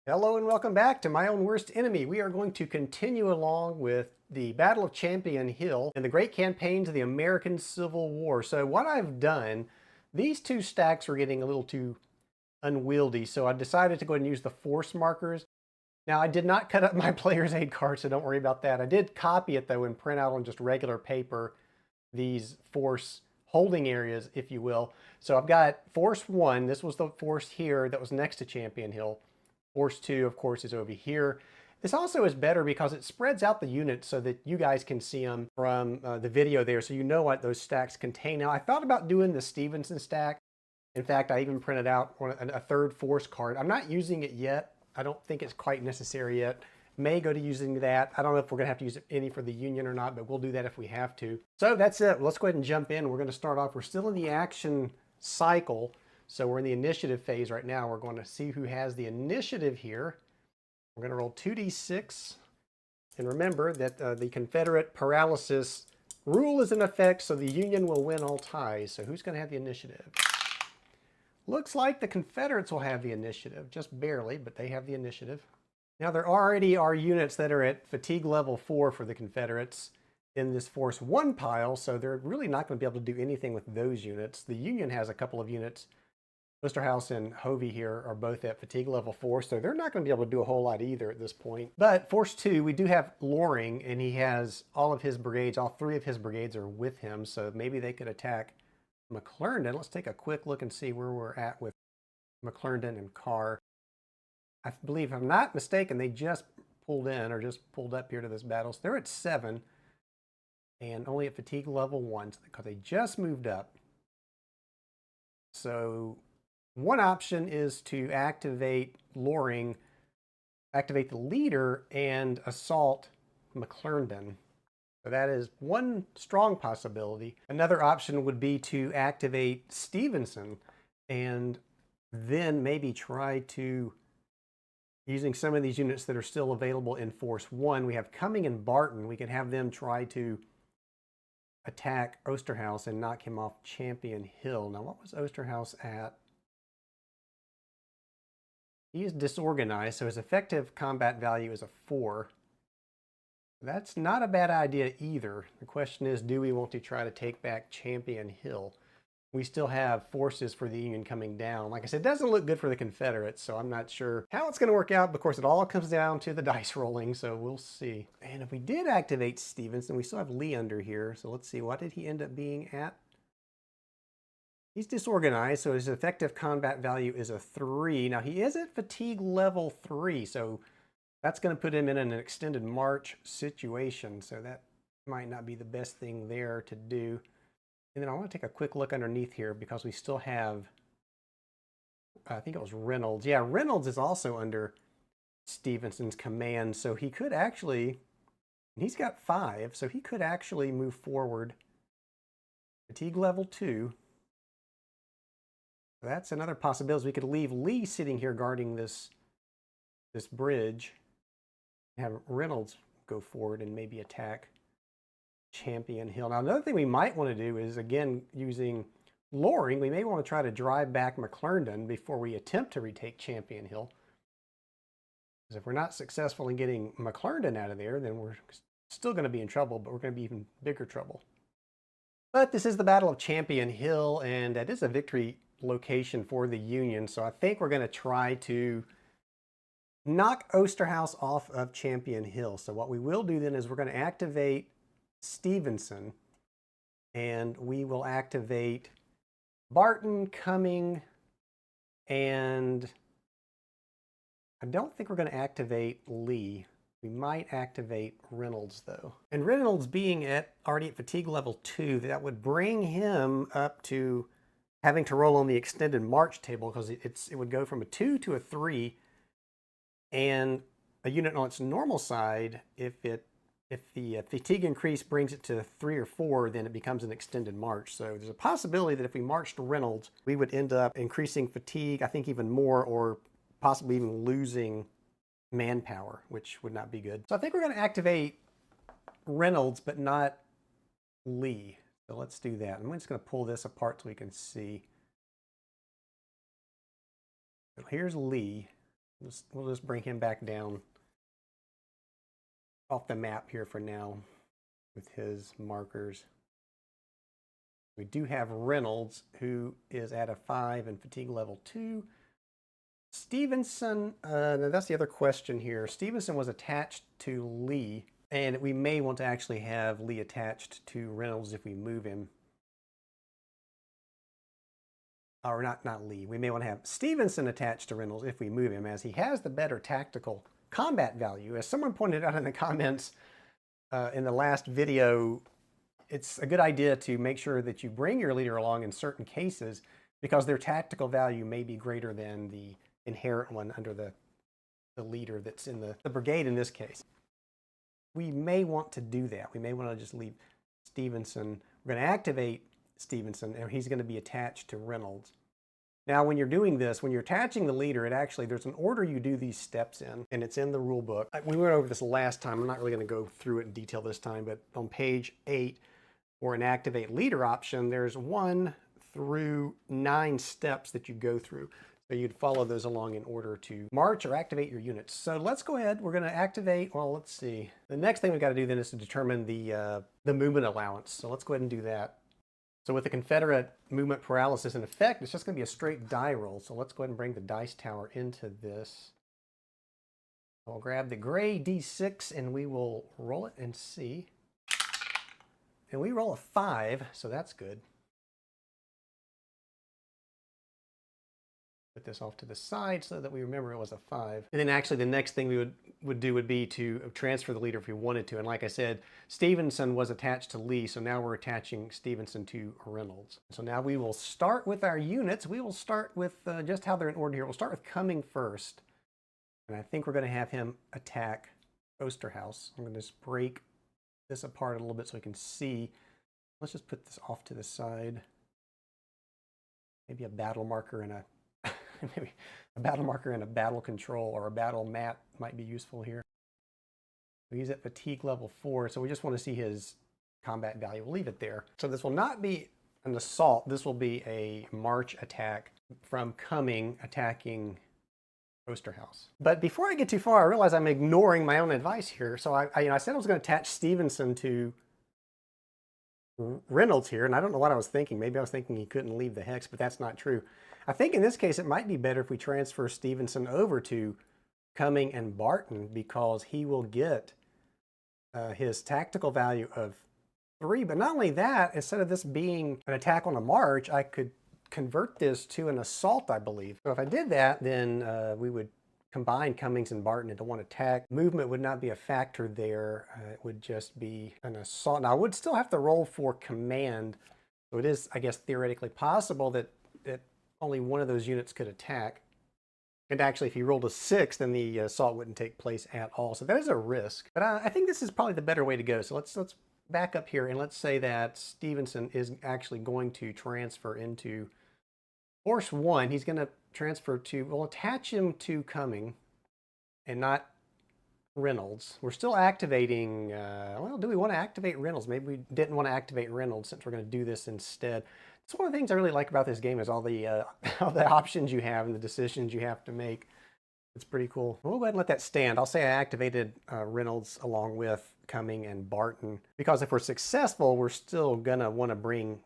Hello and welcome back to My Own Worst Enemy. We are going to continue along with the Battle of Champion Hill and the great campaigns of the American Civil War. So what I've done, these two stacks were getting a little too unwieldy, so I decided to go ahead and use the force markers. Now I did not cut up my player's aid card, so don't worry about that. I did copy it though and print out on just regular paper these force holding areas, if you will. So I've got force 1, this was the force here that was next to Champion Hill. Force 2, of course, is over here. This also is better because it spreads out the units so that you guys can see them from the video there, so you know what those stacks contain. Now, I thought about doing the Stevenson stack. In fact, I even printed out a third force card. I'm not using it yet. I don't think it's quite necessary yet. May go to using that. I don't know if we're going to have to use any for the Union or not, but we'll do that if we have to. So that's it. Let's go ahead and jump in. We're going to start off. We're still in the action cycle. So we're in the initiative phase right now. We're going to see who has the initiative here. We're going to roll 2d6. And remember that the Confederate paralysis rule is in effect, so the Union will win all ties. So who's going to have the initiative? Looks like the Confederates will have the initiative, just barely, but they have the initiative. Now there already are units that are at fatigue level 4 for the Confederates in this force 1 pile, so they're really not going to be able to do anything with those units. The Union has a couple of units. Osterhaus and Hovey here are both at fatigue level 4, so they're not going to be able to do a whole lot either at this point. But Force 2, we do have Loring, and he has all of his brigades, all 3 of his brigades are with him, so maybe they could attack McClernand. Let's take a quick look and see where we're at with McClernand and Carr. I believe, if I'm not mistaken, they just pulled in, or just pulled up here to this battle. So they're at 7, and only at fatigue level 1, because they just moved up. So one option is to activate Loring, activate the leader, and assault McClernand. So that is one strong possibility. Another option would be to activate Stevenson and then maybe try to, using some of these units that are still available in Force 1, we have Cumming and Barton. We can have them try to attack Osterhaus and knock him off Champion Hill. Now, what was Osterhaus at? He is disorganized, so his effective combat value is a 4. That's not a bad idea either. The question is, do we want to try to take back Champion Hill? We still have forces for the Union coming down. Like I said, it doesn't look good for the Confederates, so I'm not sure how it's going to work out. But of course, it all comes down to the dice rolling, so we'll see. And if we did activate Stevenson, we still have Lee under here. So let's see, what did he end up being at? He's disorganized, so his effective combat value is a 3. Now, he is at fatigue level 3, so that's going to put him in an extended march situation, so that might not be the best thing there to do. And then I want to take a quick look underneath here because we still have, I think it was Reynolds. Yeah, Reynolds is also under Stevenson's command, so he could actually, he's got 5, so he could actually move forward. Fatigue level 2. That's another possibility. We could leave Lee sitting here guarding this bridge, have Reynolds go forward and maybe attack Champion Hill. Now, another thing we might want to do is, again, using Loring, we may want to try to drive back McClernand before we attempt to retake Champion Hill. Because if we're not successful in getting McClernand out of there, then we're still going to be in trouble, but we're going to be even bigger trouble. But this is the Battle of Champion Hill, and that is a victory location for the Union, so I think we're going to try to knock Osterhaus off of Champion Hill. So what we will do then is we're going to activate Stevenson, and we will activate Barton, Cumming, and I don't think we're going to activate Lee. We might activate Reynolds though. And Reynolds being already at fatigue level 2, that would bring him up to having to roll on the extended march table, because it would go from a 2 to a 3, and a unit on its normal side, if the fatigue increase brings it to 3 or 4, then it becomes an extended march. So there's a possibility that if we marched Reynolds, we would end up increasing fatigue, I think even more, or possibly even losing manpower, which would not be good. So I think we're going to activate Reynolds, but not Lee. So let's do that. I'm just going to pull this apart so we can see. So here's Lee. We'll just bring him back down off the map here for now with his markers. We do have Reynolds, who is at a 5 and fatigue level 2. Stevenson, that's the other question here. Stevenson was attached to Lee, and we may want to actually have Lee attached to Reynolds if we move him. Or not Lee. We may want to have Stevenson attached to Reynolds if we move him, as he has the better tactical combat value. As someone pointed out in the comments in the last video, it's a good idea to make sure that you bring your leader along in certain cases because their tactical value may be greater than the inherent one under the leader that's in the brigade in this case. We may want to do that. We may want to just leave Stevenson. We're going to activate Stevenson, and he's going to be attached to Reynolds. Now, when you're doing this, when you're attaching the leader, there's an order you do these steps in, and it's in the rule book. We went over this last time. I'm not really going to go through it in detail this time, but on page 8, for an activate leader option, there's 1 through 9 steps that you go through. So you'd follow those along in order to march or activate your units. So let's go ahead. We're going to activate, well, let's see. The next thing we've got to do then is to determine the movement allowance. So let's go ahead and do that. So with the Confederate movement paralysis in effect, it's just going to be a straight die roll. So let's go ahead and bring the dice tower into this. I'll grab the gray D6 and we will roll it and see. And we roll a 5, so that's good. Put this off to the side so that we remember it was a 5. And then actually the next thing we would do would be to transfer the leader if we wanted to. And like I said, Stevenson was attached to Lee, so now we're attaching Stevenson to Reynolds. So now we will start with our units. We will start with just how they're in order here. We'll start with Cumming first. And I think we're going to have him attack Osterhaus. I'm going to just break this apart a little bit so we can see. Let's just put this off to the side. Maybe a battle marker and maybe a battle marker and a battle control or a battle map might be useful here. So he's at fatigue level 4, so we just want to see his combat value. We'll leave it there. So this will not be an assault. This will be a march attack from Cumming attacking Osterhaus. But before I get too far, I realize I'm ignoring my own advice here. So I said I was going to attach Stevenson to Reynolds here, and I don't know what I was thinking. Maybe I was thinking he couldn't leave the hex, but that's not true. I think in this case it might be better if we transfer Stevenson over to Cumming and Barton because he will get his tactical value of 3. But not only that, instead of this being an attack on a march, I could convert this to an assault, I believe. So if I did that, then we would combine Cummings and Barton into one attack. Movement would not be a factor there. It would just be an assault. Now, I would still have to roll for command. So it is, I guess, theoretically possible that only one of those units could attack. And actually, if you rolled a 6, then the assault wouldn't take place at all. So that is a risk. But I think this is probably the better way to go. So let's back up here and let's say that Stevenson is actually going to transfer into Force 1. He's going to transfer to, we'll attach him to Cumming and not Reynolds. We're still activating, well, do we want to activate Reynolds? Maybe we didn't want to activate Reynolds since we're going to do this instead. It's one of the things I really like about this game is all the options you have and the decisions you have to make. It's pretty cool. We'll go ahead and let that stand. I'll say I activated Reynolds along with Cumming and Barton because if we're successful, we're still going to want to bring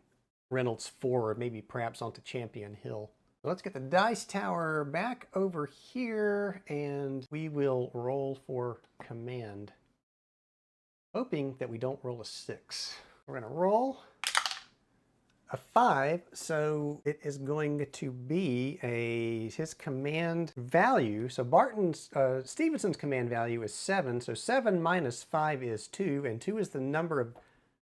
Reynolds forward, maybe perhaps onto Champion Hill. So let's get the dice tower back over here and we will roll for command, hoping that we don't roll a 6. We're going to roll a 5, so it is going to be his command value. So Stevenson's command value is 7, so 7 minus 5 is 2, and 2 is the number of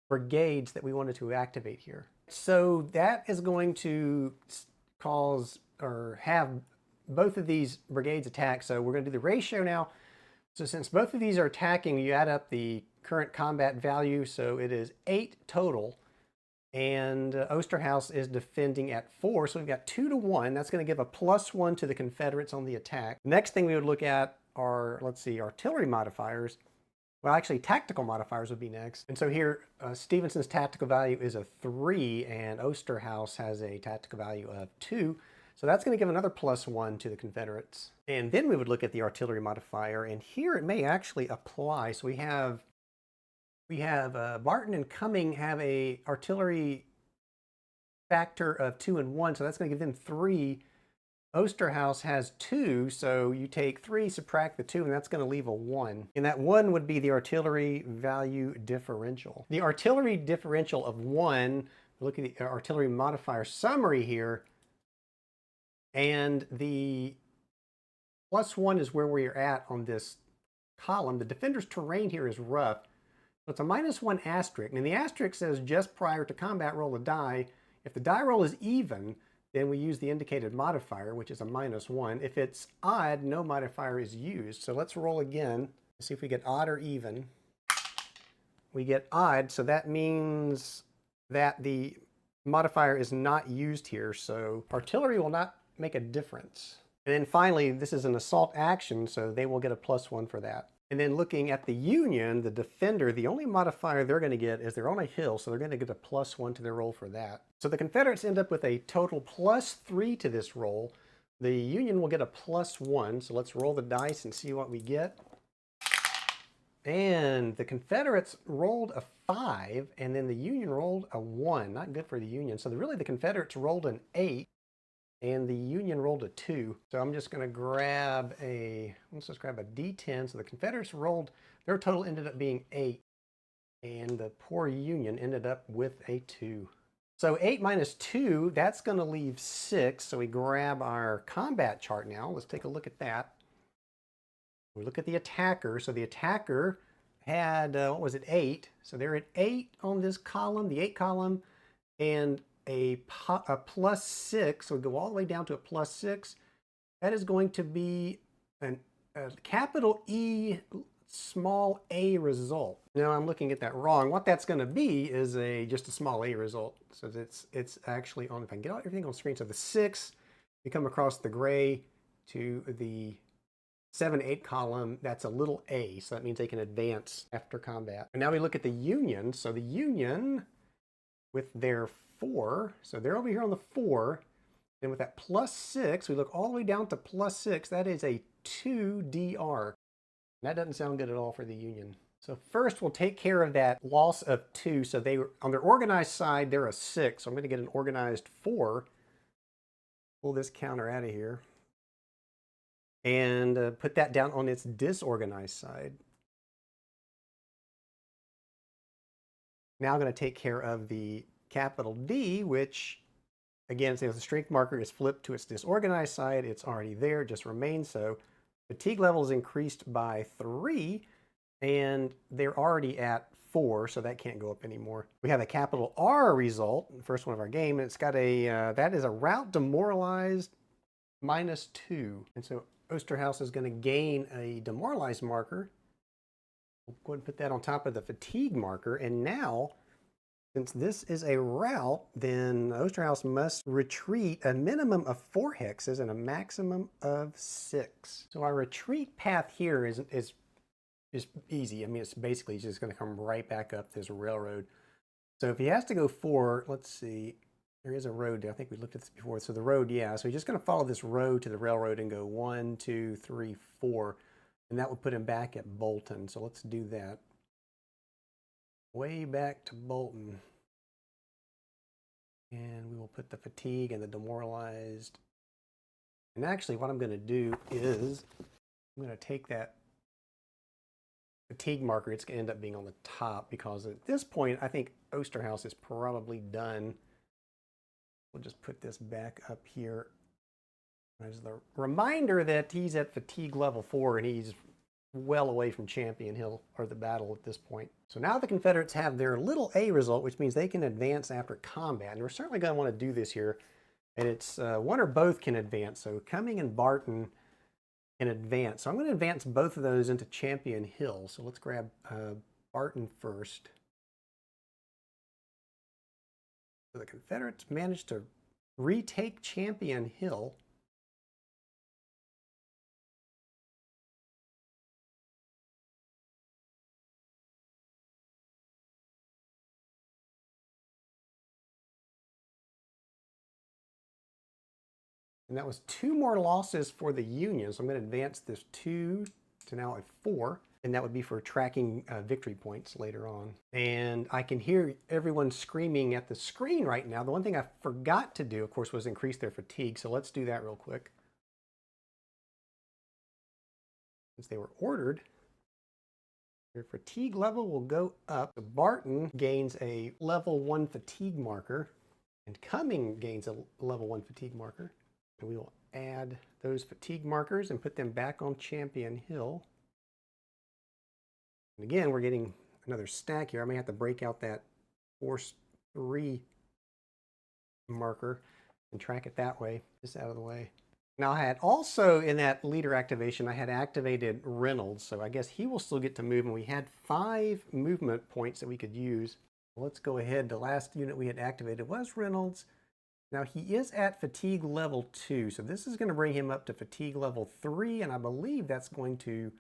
brigades that we wanted to activate here. So that is going to cause or have both of these brigades attack. So we're going to do the ratio now. So since both of these are attacking, you add up the current combat value, so it is 8 total. And Osterhaus is defending at 4, so we've got 2 to 1. That's going to give a +1 to the Confederates on the attack. Next thing we would look at are, let's see, artillery modifiers. Well, actually, tactical modifiers would be next. And so here, Stevenson's tactical value is a 3, and Osterhaus has a tactical value of 2. So that's going to give another +1 to the Confederates. And then we would look at the artillery modifier, and here it may actually apply. So we have Barton and Cumming have a artillery factor of 2 and 1, so that's going to give them 3. Osterhaus has 2, so you take 3, subtract the 2, and that's going to leave a 1. And that 1 would be the artillery value differential. The artillery differential of 1, look at the artillery modifier summary here, and the +1 is where we're at on this column. The defender's terrain here is rough, so it's a -1 asterisk. And the asterisk says just prior to combat, roll a die. If the die roll is even, then we use the indicated modifier, which is a -1. If it's odd, no modifier is used. So let's roll again. See if we get odd or even. We get odd, so that means that the modifier is not used here. So artillery will not make a difference. And then finally, this is an assault action, so they will get a +1 for that. And then looking at the Union, the defender, the only modifier they're going to get is they're on a hill, so they're going to get a +1 to their roll for that. So the Confederates end up with a total +3 to this roll. The Union will get a +1, so let's roll the dice and see what we get. And the Confederates rolled a 5, and then the Union rolled a 1. Not good for the Union. So really the Confederates rolled an 8. And the Union rolled a 2. So I'm just going to grab let's just grab a D10. So the Confederates rolled, their total ended up being 8. And the poor Union ended up with a 2. So 8 minus 2, that's going to leave 6. So we grab our combat chart now. Let's take a look at that. We look at the attacker. So the attacker had, 8? So they're at 8 on this column, the 8 column. And a +6, so we go all the way down to a +6. That is going to be a capital E small a result. Now I'm looking at that wrong. What that's going to be is just a small a result. So it's actually on, if I can get everything on screen. So the 6, you come across the gray to the 7, 8 column, that's a little a. So that means they can advance after combat. And now we look at the Union. So the Union with their 4, so they're over here on the 4. And with that +6, we look all the way down to +6. That is a 2 DR. That doesn't sound good at all for the Union. So first we'll take care of that loss of 2. So they were on their organized side, they're a 6. So I'm going to get an organized 4. Pull this counter out of here. And put that down on its disorganized side. Now I'm going to take care of the capital D, which, again, since the strength marker is flipped to its disorganized side, it's already there, just remains so. Fatigue level is increased by 3, and they're already at 4, so that can't go up anymore. We have a capital R result, the first one of our game, and it's got that is a rout demoralized -2. And so Osterhaus is going to gain a demoralized marker. We'll go ahead and put that on top of the fatigue marker, and now, since this is a rout, then Osterhaus must retreat a minimum of 4 hexes and a maximum of 6. So our retreat path here is easy. I mean, it's basically just going to come right back up this railroad. So if he has to go 4, let's see, there is a road there. I think we looked at this before. So the road, yeah. So he's just going to follow this road to the railroad and go 1, 2, 3, 4. And that would put him back at Bolton. So let's do that. Way back to Bolton. And we will put the fatigue and the demoralized. And actually what I'm going to do is I'm going to take that fatigue marker. It's going to end up being on the top because at this point I think Osterhaus is probably done. We'll just put this back up here as the reminder that he's at fatigue level 4 and he's well away from Champion Hill or the battle at this point. So now the Confederates have their little a result, which means they can advance after combat. And we're certainly going to want to do this here. And it's one or both can advance. So Cumming and Barton can advance. So I'm going to advance both of those into Champion Hill. So let's grab Barton first. So the Confederates managed to retake Champion Hill. And that was 2 more losses for the Union. So I'm going to advance this 2 to now a 4. And that would be for tracking victory points later on. And I can hear everyone screaming at the screen right now. The one thing I forgot to do, of course, was increase their fatigue. So let's do that real quick. Since they were ordered, their fatigue level will go up. So Barton gains a level 1 fatigue marker, and Cumming gains a level 1 fatigue marker. And we will add those fatigue markers and put them back on Champion Hill. And again, we're getting another stack here. I may have to break out that force 3 marker and track it that way, just out of the way. Now I had also in that leader activation, I had activated Reynolds. So I guess he will still get to move, and we had 5 movement points that we could use. Let's go ahead. The last unit we had activated was Reynolds. Now he is at fatigue level 2. So this is going to bring him up to fatigue level 3. And I believe that's going to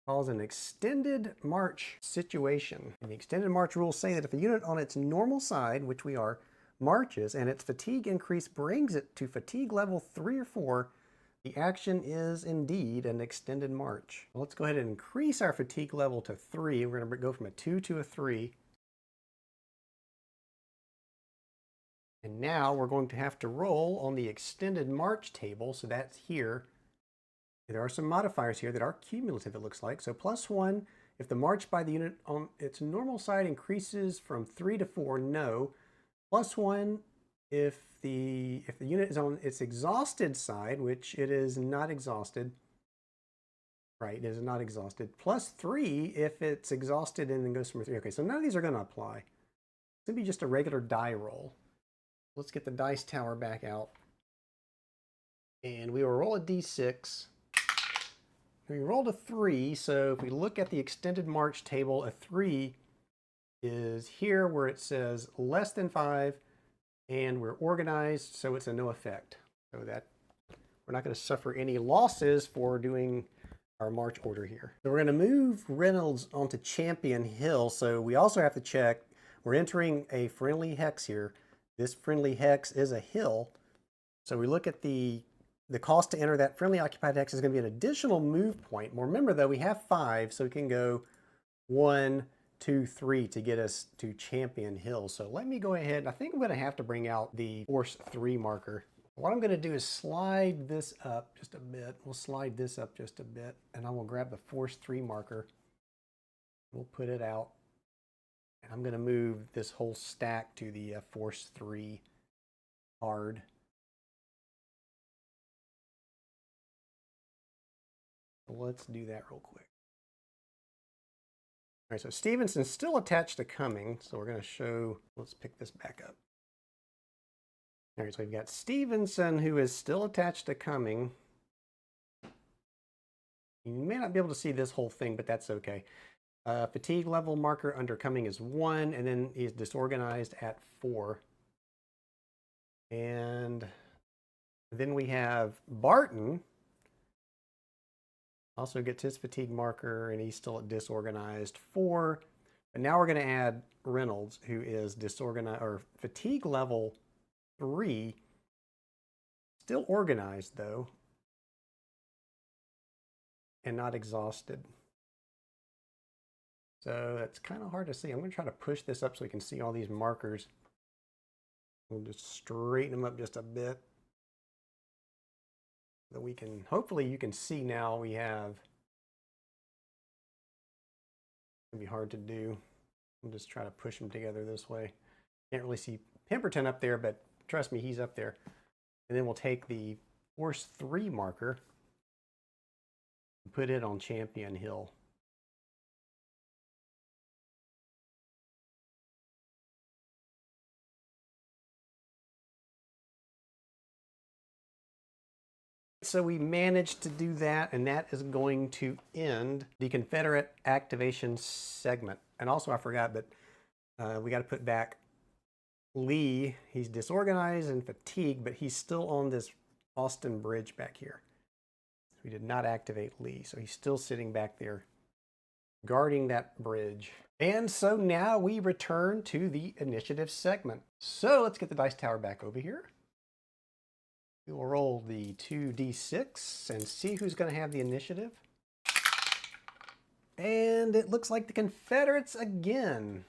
cause an extended march situation. And the extended march rules say that if a unit on its normal side, which we are, marches and its fatigue increase brings it to fatigue level 3 or 4, the action is indeed an extended march. Well, let's go ahead and increase our fatigue level to 3. We're going to go from a 2 to a 3. And now we're going to have to roll on the extended march table. So that's here. There are some modifiers here that are cumulative, it looks like. So +1, if the march by the unit on its normal side increases from 3 to 4, no. +1, if the unit is on its exhausted side, which it is not exhausted. Right, it is not exhausted. +3, if it's exhausted and then goes from a 3. Okay, so none of these are going to apply. It's going to be just a regular die roll. Let's get the dice tower back out. And we will roll a d6. We rolled a 3, so if we look at the extended march table, a 3 is here where it says less than 5, and we're organized, so it's a no effect. So that we're not going to suffer any losses for doing our march order here. So we're going to move Reynolds onto Champion Hill, so we also have to check, we're entering a friendly hex here. This friendly hex is a hill, so we look at the cost to enter that friendly occupied hex is going to be an additional move point. Well, remember though, we have 5, so we can go 1, 2, 3 to get us to Champion Hill. So let me go ahead. I think I'm going to have to bring out the force 3 marker. What I'm going to do is slide this up just a bit. We'll slide this up just a bit, and I will grab the force 3 marker. We'll put it out. And I'm going to move this whole stack to the force 3 card. Let's do that real quick. All right, so Stevenson's still attached to Cumming, so we're going to show, let's pick this back up. All right, so we've got Stevenson, who is still attached to Cumming. You may not be able to see this whole thing, but that's okay. Fatigue level marker under Cumming is 1, and then he's disorganized at 4. And then we have Barton. Also gets his fatigue marker, and he's still at disorganized 4. But now we're going to add Reynolds, who is disorganized, or fatigue level 3. Still organized, though, and not exhausted. So that's kind of hard to see. I'm going to try to push this up so we can see all these markers. We'll just straighten them up just a bit. That we can, hopefully you can see now we have, it'll be hard to do. I'll just try to push them together this way. Can't really see Pemberton up there, but trust me, he's up there. And then we'll take the force 3 marker and put it on Champion Hill. So we managed to do that, and that is going to end the Confederate activation segment. And also I forgot, but we got to put back Lee. He's disorganized and fatigued, but he's still on this Austin Bridge back here. We did not activate Lee, so he's still sitting back there guarding that bridge. And so now we return to the initiative segment. So let's get the dice tower back over here. We will roll the 2d6 and see who's going to have the initiative. And it looks like the Confederates again.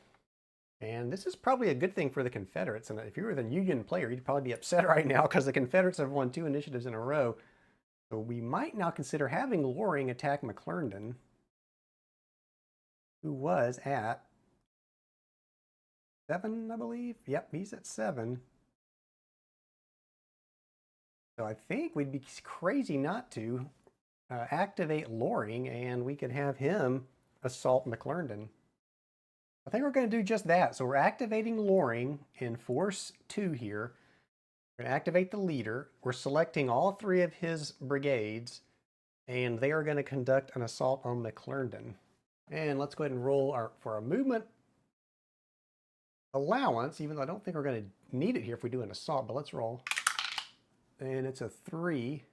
And this is probably a good thing for the Confederates. And if you were the Union player, you'd probably be upset right now because the Confederates have won 2 initiatives in a row. So we might now consider having Loring attack McClernand, who was at 7, I believe. Yep, he's at 7. So I think we'd be crazy not to activate Loring, and we could have him assault McClernand. I think we're going to do just that. So we're activating Loring in Force 2 here. We're going to activate the leader. We're selecting all 3 of his brigades, and they are going to conduct an assault on McClernand. And let's go ahead and roll for our movement allowance, even though I don't think we're going to need it here if we do an assault, but let's roll. And it's a 3.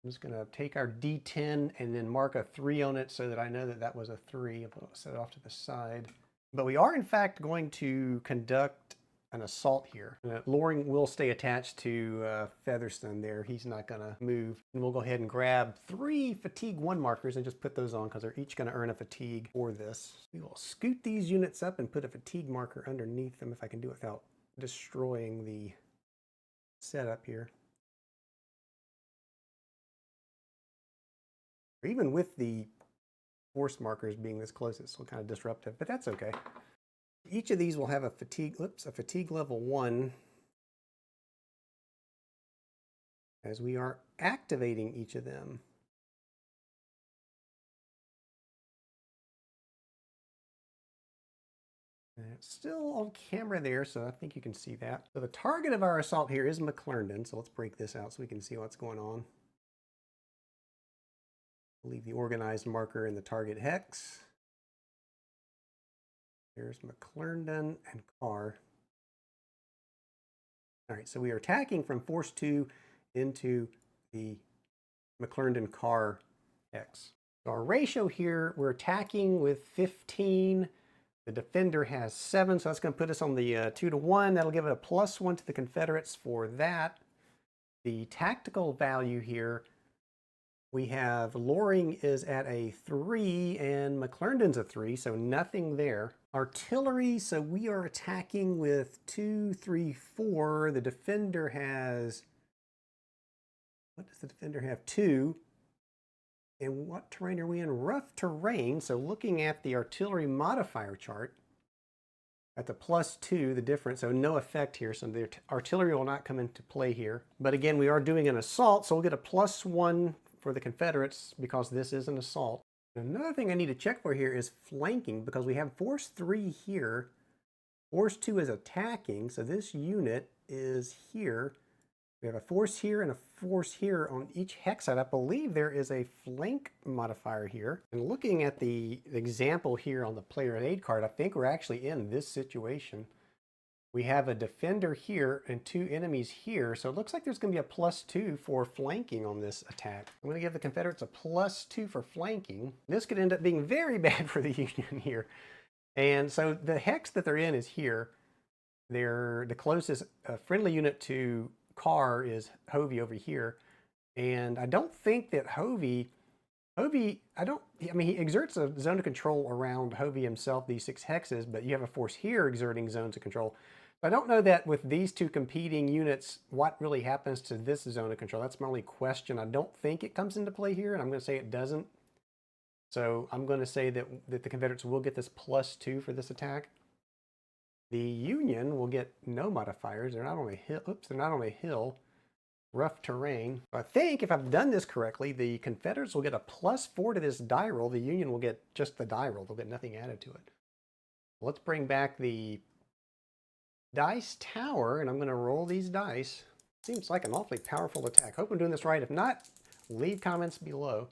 I'm just going to take our D10 and then mark a 3 on it so that I know that that was a 3. I'll set it off to the side. But we are, in fact, going to conduct an assault here. Loring will stay attached to Featherstone there. He's not going to move. And we'll go ahead and grab 3 fatigue 1 markers and just put those on because they're each going to earn a fatigue for this. We will scoot these units up and put a fatigue marker underneath them if I can do it without destroying the setup here. Even with the force markers being this close, it's still kind of disruptive, but that's okay. Each of these will have a fatigue level 1 as we are activating each of them. And it's still on camera there, so I think you can see that. So the target of our assault here is McClernand, so let's break this out so we can see what's going on. Leave the organized marker in the target hex. There's McClernand and Carr. All right, so we are attacking from Force 2 into the McClernand Carr hex. So our ratio here, we're attacking with 15. The defender has 7, so that's going to put us on the 2-to-1. That'll give it a +1 to the Confederates for that. The tactical value here, we have Loring is at a 3 and McClernand's a 3, so nothing there. Artillery, so we are attacking with 2, 3, 4. The defender has, what does the defender have? 2. And what terrain are we in? Rough terrain. So looking at the artillery modifier chart, at the +2, the difference, so no effect here. So the artillery will not come into play here. But again, we are doing an assault, so we'll get a +1 for the Confederates because this is an assault. Another thing I need to check for here is flanking because we have Force 3 here. Force 2 is attacking, so this unit is here. We have a force here and a force here on each hex side. I believe there is a flank modifier here. And looking at the example here on the player aid card, I think we're actually in this situation. We have a defender here and 2 enemies here. So it looks like there's going to be a +2 for flanking on this attack. I'm going to give the Confederates a +2 for flanking. This could end up being very bad for the Union here. And so the hex that they're in is here. They're the closest friendly unit to Carr is Hovey over here. And I don't think that Hovey, I mean, he exerts a zone of control around Hovey himself, these 6 hexes, but you have a force here exerting zones of control. I don't know that with these 2 competing units, what really happens to this zone of control. That's my only question. I don't think it comes into play here, and I'm going to say it doesn't. So I'm going to say that the Confederates will get this +2 for this attack. The Union will get no modifiers. They're not on a hill. Oops, they're not on a hill. Rough terrain. I think if I've done this correctly, the Confederates will get a +4 to this die roll. The Union will get just the die roll. They'll get nothing added to it. Let's bring back the dice tower, and I'm going to roll these dice. Seems like an awfully powerful attack. Hope I'm doing this right. If not, leave comments below.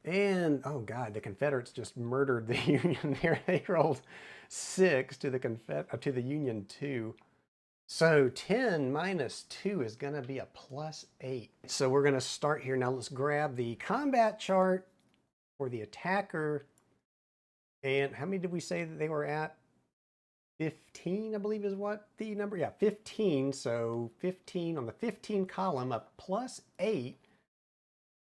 And, oh God, the Confederates just murdered the Union there. They rolled 6 to the Union 2. So 10 minus 2 is going to be a +8. So we're going to start here. Now let's grab the combat chart for the attacker. And how many did we say that they were at? 15, I believe is what the number, yeah, 15. So 15 on the 15 column, a +8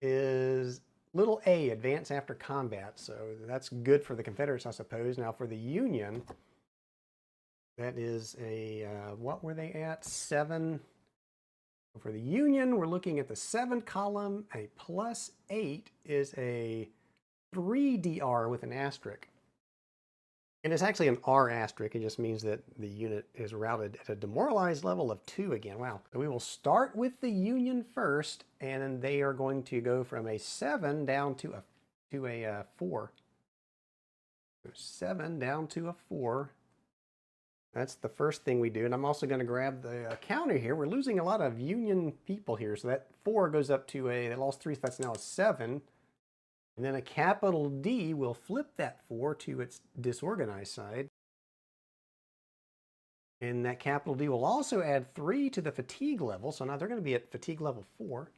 is little a, advance after combat. So that's good for the Confederates, I suppose. Now for the Union, that is a, what were they at? 7. For the Union, we're looking at the 7 column. A +8 is a 3 DR with an asterisk. And it's actually an R asterisk. It just means that the unit is routed at a demoralized level of 2 again. Wow. So we will start with the Union first, and then they are going to go from a 7 down to a 4. So 7 down to a 4. That's the first thing we do. And I'm also going to grab the counter here. We're losing a lot of Union people here. So that 4 goes up to they lost 3, so that's now a 7. And then a capital D will flip that 4 to its disorganized side. And that capital D will also add 3 to the fatigue level. So now they're going to be at fatigue level 4.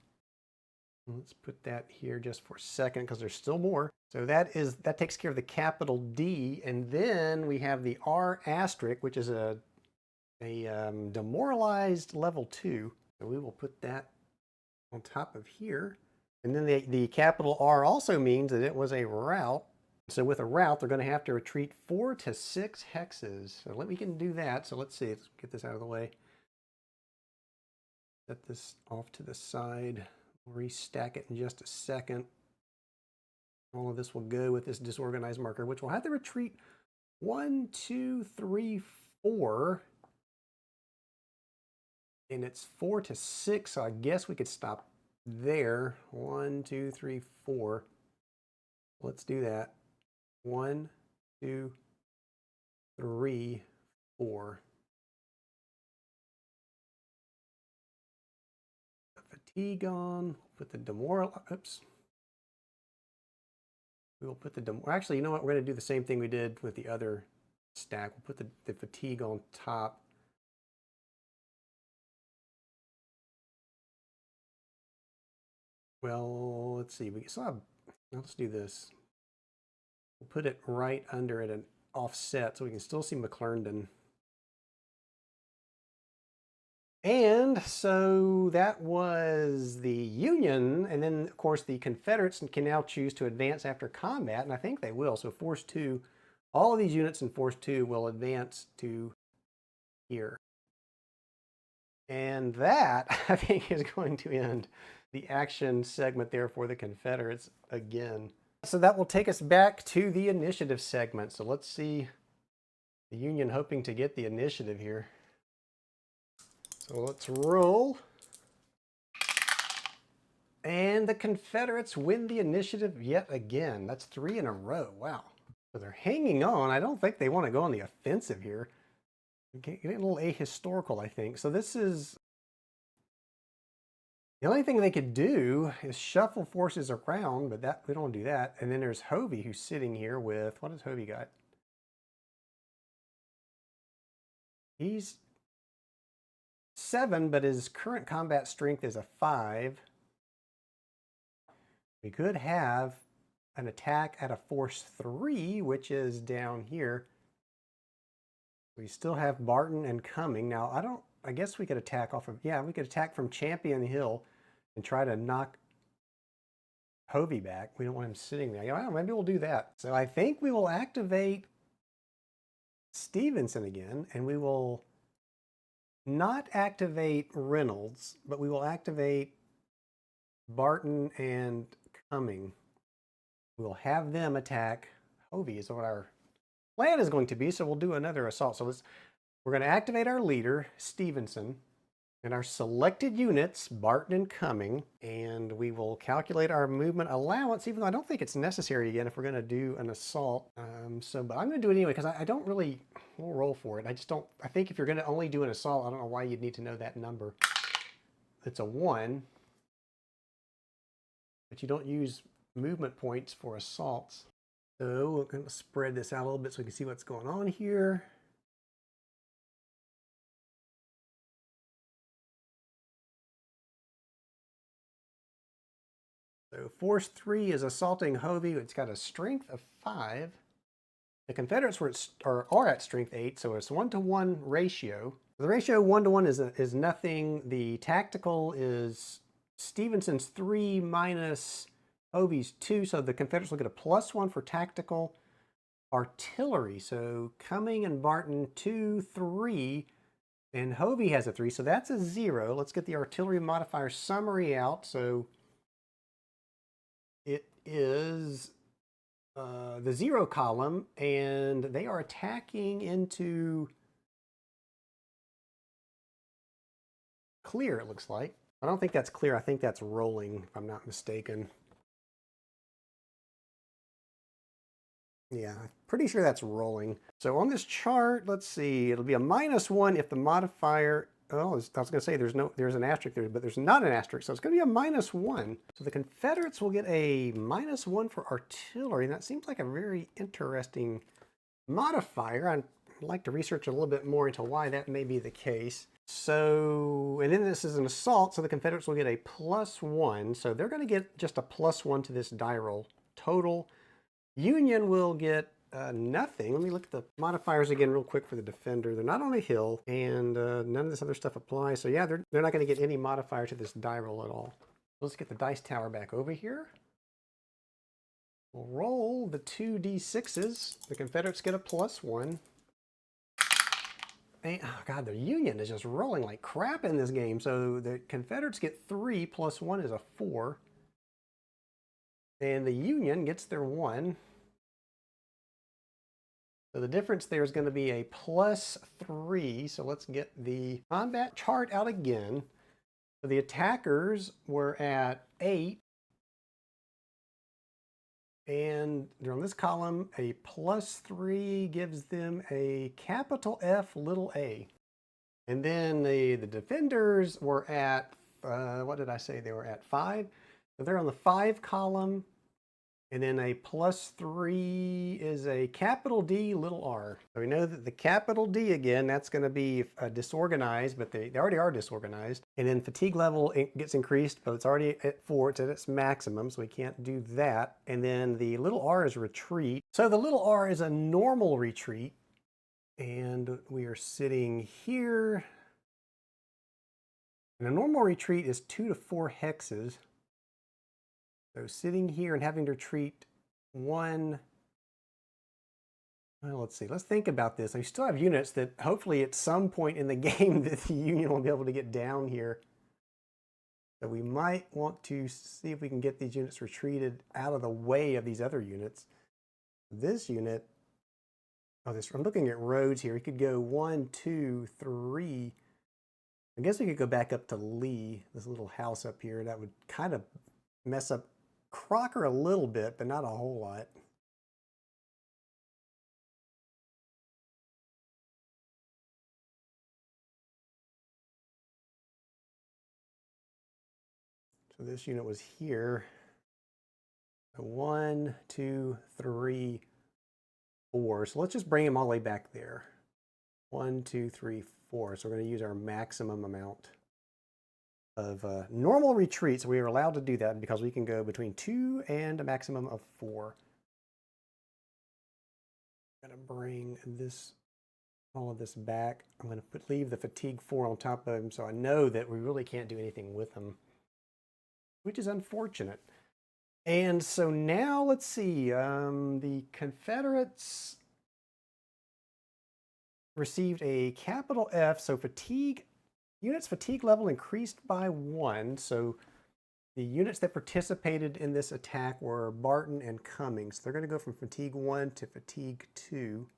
Let's put that here just for a second because there's still more. So that takes care of the capital D. And then we have the R asterisk, which is a demoralized level 2. So we will put that on top of here. And then the capital R also means that it was a rout. So with a rout, they're going to have to retreat 4 to 6 hexes. So we can do that. So let's see. Let's get this out of the way. Set this off to the side. We'll restack it in just a second. All of this will go with this disorganized marker, which will have to retreat 1, 2, 3, 4. And it's 4 to 6. So I guess we could stop there. 1, 2, 3, 4. Let's do that. 1, 2, 3, 4. Fatigue on. Put the demoral. Oops. We will put the actually, you know what? We're going to do the same thing we did with the other stack. We'll put the fatigue on top. Well, let's see. We still have. Let's do this. We'll put it right under at an offset so we can still see McClernandon. And so that was the Union. And then, of course, the Confederates can now choose to advance after combat. And I think they will. So Force 2, all of these units in Force 2 will advance to here. And that, I think, is going to end the action segment there for the Confederates again. So that will take us back to the initiative segment. So let's see the Union hoping to get the initiative here. So let's roll. And the Confederates win the initiative yet again. That's 3 in a row. Wow. So they're hanging on. I don't think they want to go on the offensive here. Getting a little ahistorical, I think. So this is... The only thing they could do is shuffle forces around, but that we don't do that. And then there's Hovey who's sitting here with... What has Hovey got? He's 7, but his current combat strength is a 5. We could have an attack at a force 3, which is down here. We still have Barton and Cumming. Now, I guess we could attack off of, yeah, we could attack from Champion Hill and try to knock Hovey back. We don't want him sitting there. Yeah, maybe we'll do that. So I think we will activate Stevenson again, and we will not activate Reynolds, but we will activate Barton and Cumming. We'll have them attack Hovey is what our plan is going to be. So we'll do another assault. So we're going to activate our leader, Stevenson, and our selected units, Barton and Cumming, and we will calculate our movement allowance, even though I don't think it's necessary again if we're going to do an assault. But I'm going to do it anyway because I don't really, we'll roll for it. I think if you're going to only do an assault, I don't know why you'd need to know that number. It's a 1, but you don't use movement points for assaults. So we're going to spread this out a little bit so we can see what's going on here. So Force 3 is assaulting Hovey. It's got a strength of 5. The Confederates are at strength 8, so it's 1-to-1 ratio. The ratio 1-to-1 is nothing. The tactical is Stevenson's 3 minus Hovey's 2, so the Confederates will get a +1 for tactical. Artillery, so Cumming and Barton 2, 3, and Hovey has a 3, so that's a 0. Let's get the artillery modifier summary out. So it is the 0 column, and they are attacking into clear, it looks like. I don't think that's clear. I think that's rolling, if I'm not mistaken. Yeah, pretty sure that's rolling. So on this chart, let's see, it'll be a -1 if the modifier, oh, I was going to say there's an asterisk there, but there's not an asterisk, so it's going to be a -1. So the Confederates will get a -1 for artillery, and that seems like a very interesting modifier. I'd like to research a little bit more into why that may be the case. So, and then this is an assault, so the Confederates will get a +1, so they're going to get just a +1 to this die roll total. Union will get nothing. Let me look at the modifiers again real quick for the defender. They're not on a hill, and none of this other stuff applies. So yeah, they're not going to get any modifier to this die roll at all. Let's get the dice tower back over here. We'll roll the 2d6s. The Confederates get a +1. And, oh God, the Union is just rolling like crap in this game. So the Confederates get 3, +1 is a 4. And the Union gets their 1. So the difference there is going to be a +3. So let's get the combat chart out again. So the attackers were at 8. And they're on this column. A +3 gives them a capital F little a. And then the defenders were at, what did I say? They were at 5. So they're on the 5 column. And then a +3 is a capital D little r. So we know that the capital D again, that's going to be disorganized, but they already are disorganized. And then fatigue level gets increased, but it's already at 4. It's at its maximum, so we can't do that. And then the little r is retreat. So the little r is a normal retreat. And we are sitting here. And a normal retreat is 2 to 4 hexes. So sitting here and having to retreat 1, well, let's see, let's think about this. We still have units that hopefully at some point in the game that the Union will be able to get down here. So we might want to see if we can get these units retreated out of the way of these other units. This unit, I'm looking at roads here. We could go 1, 2, 3. I guess we could go back up to Lee, this little house up here. That would kind of mess up Crocker a little bit, but not a whole lot. So this unit was here. 1, 2, 3, 4. So let's just bring them all the way back there. 1, 2, 3, 4. So we're going to use our maximum amount of normal retreats. We are allowed to do that because we can go between 2 and a maximum of 4. I'm going to bring all of this back. I'm going to leave the fatigue 4 on top of them, so I know that we really can't do anything with them, which is unfortunate. And so now let's see. The Confederates received a capital F, so units fatigue level increased by 1. So the units that participated in this attack were Barton and Cummings. They're going to go from fatigue 1 to fatigue 2.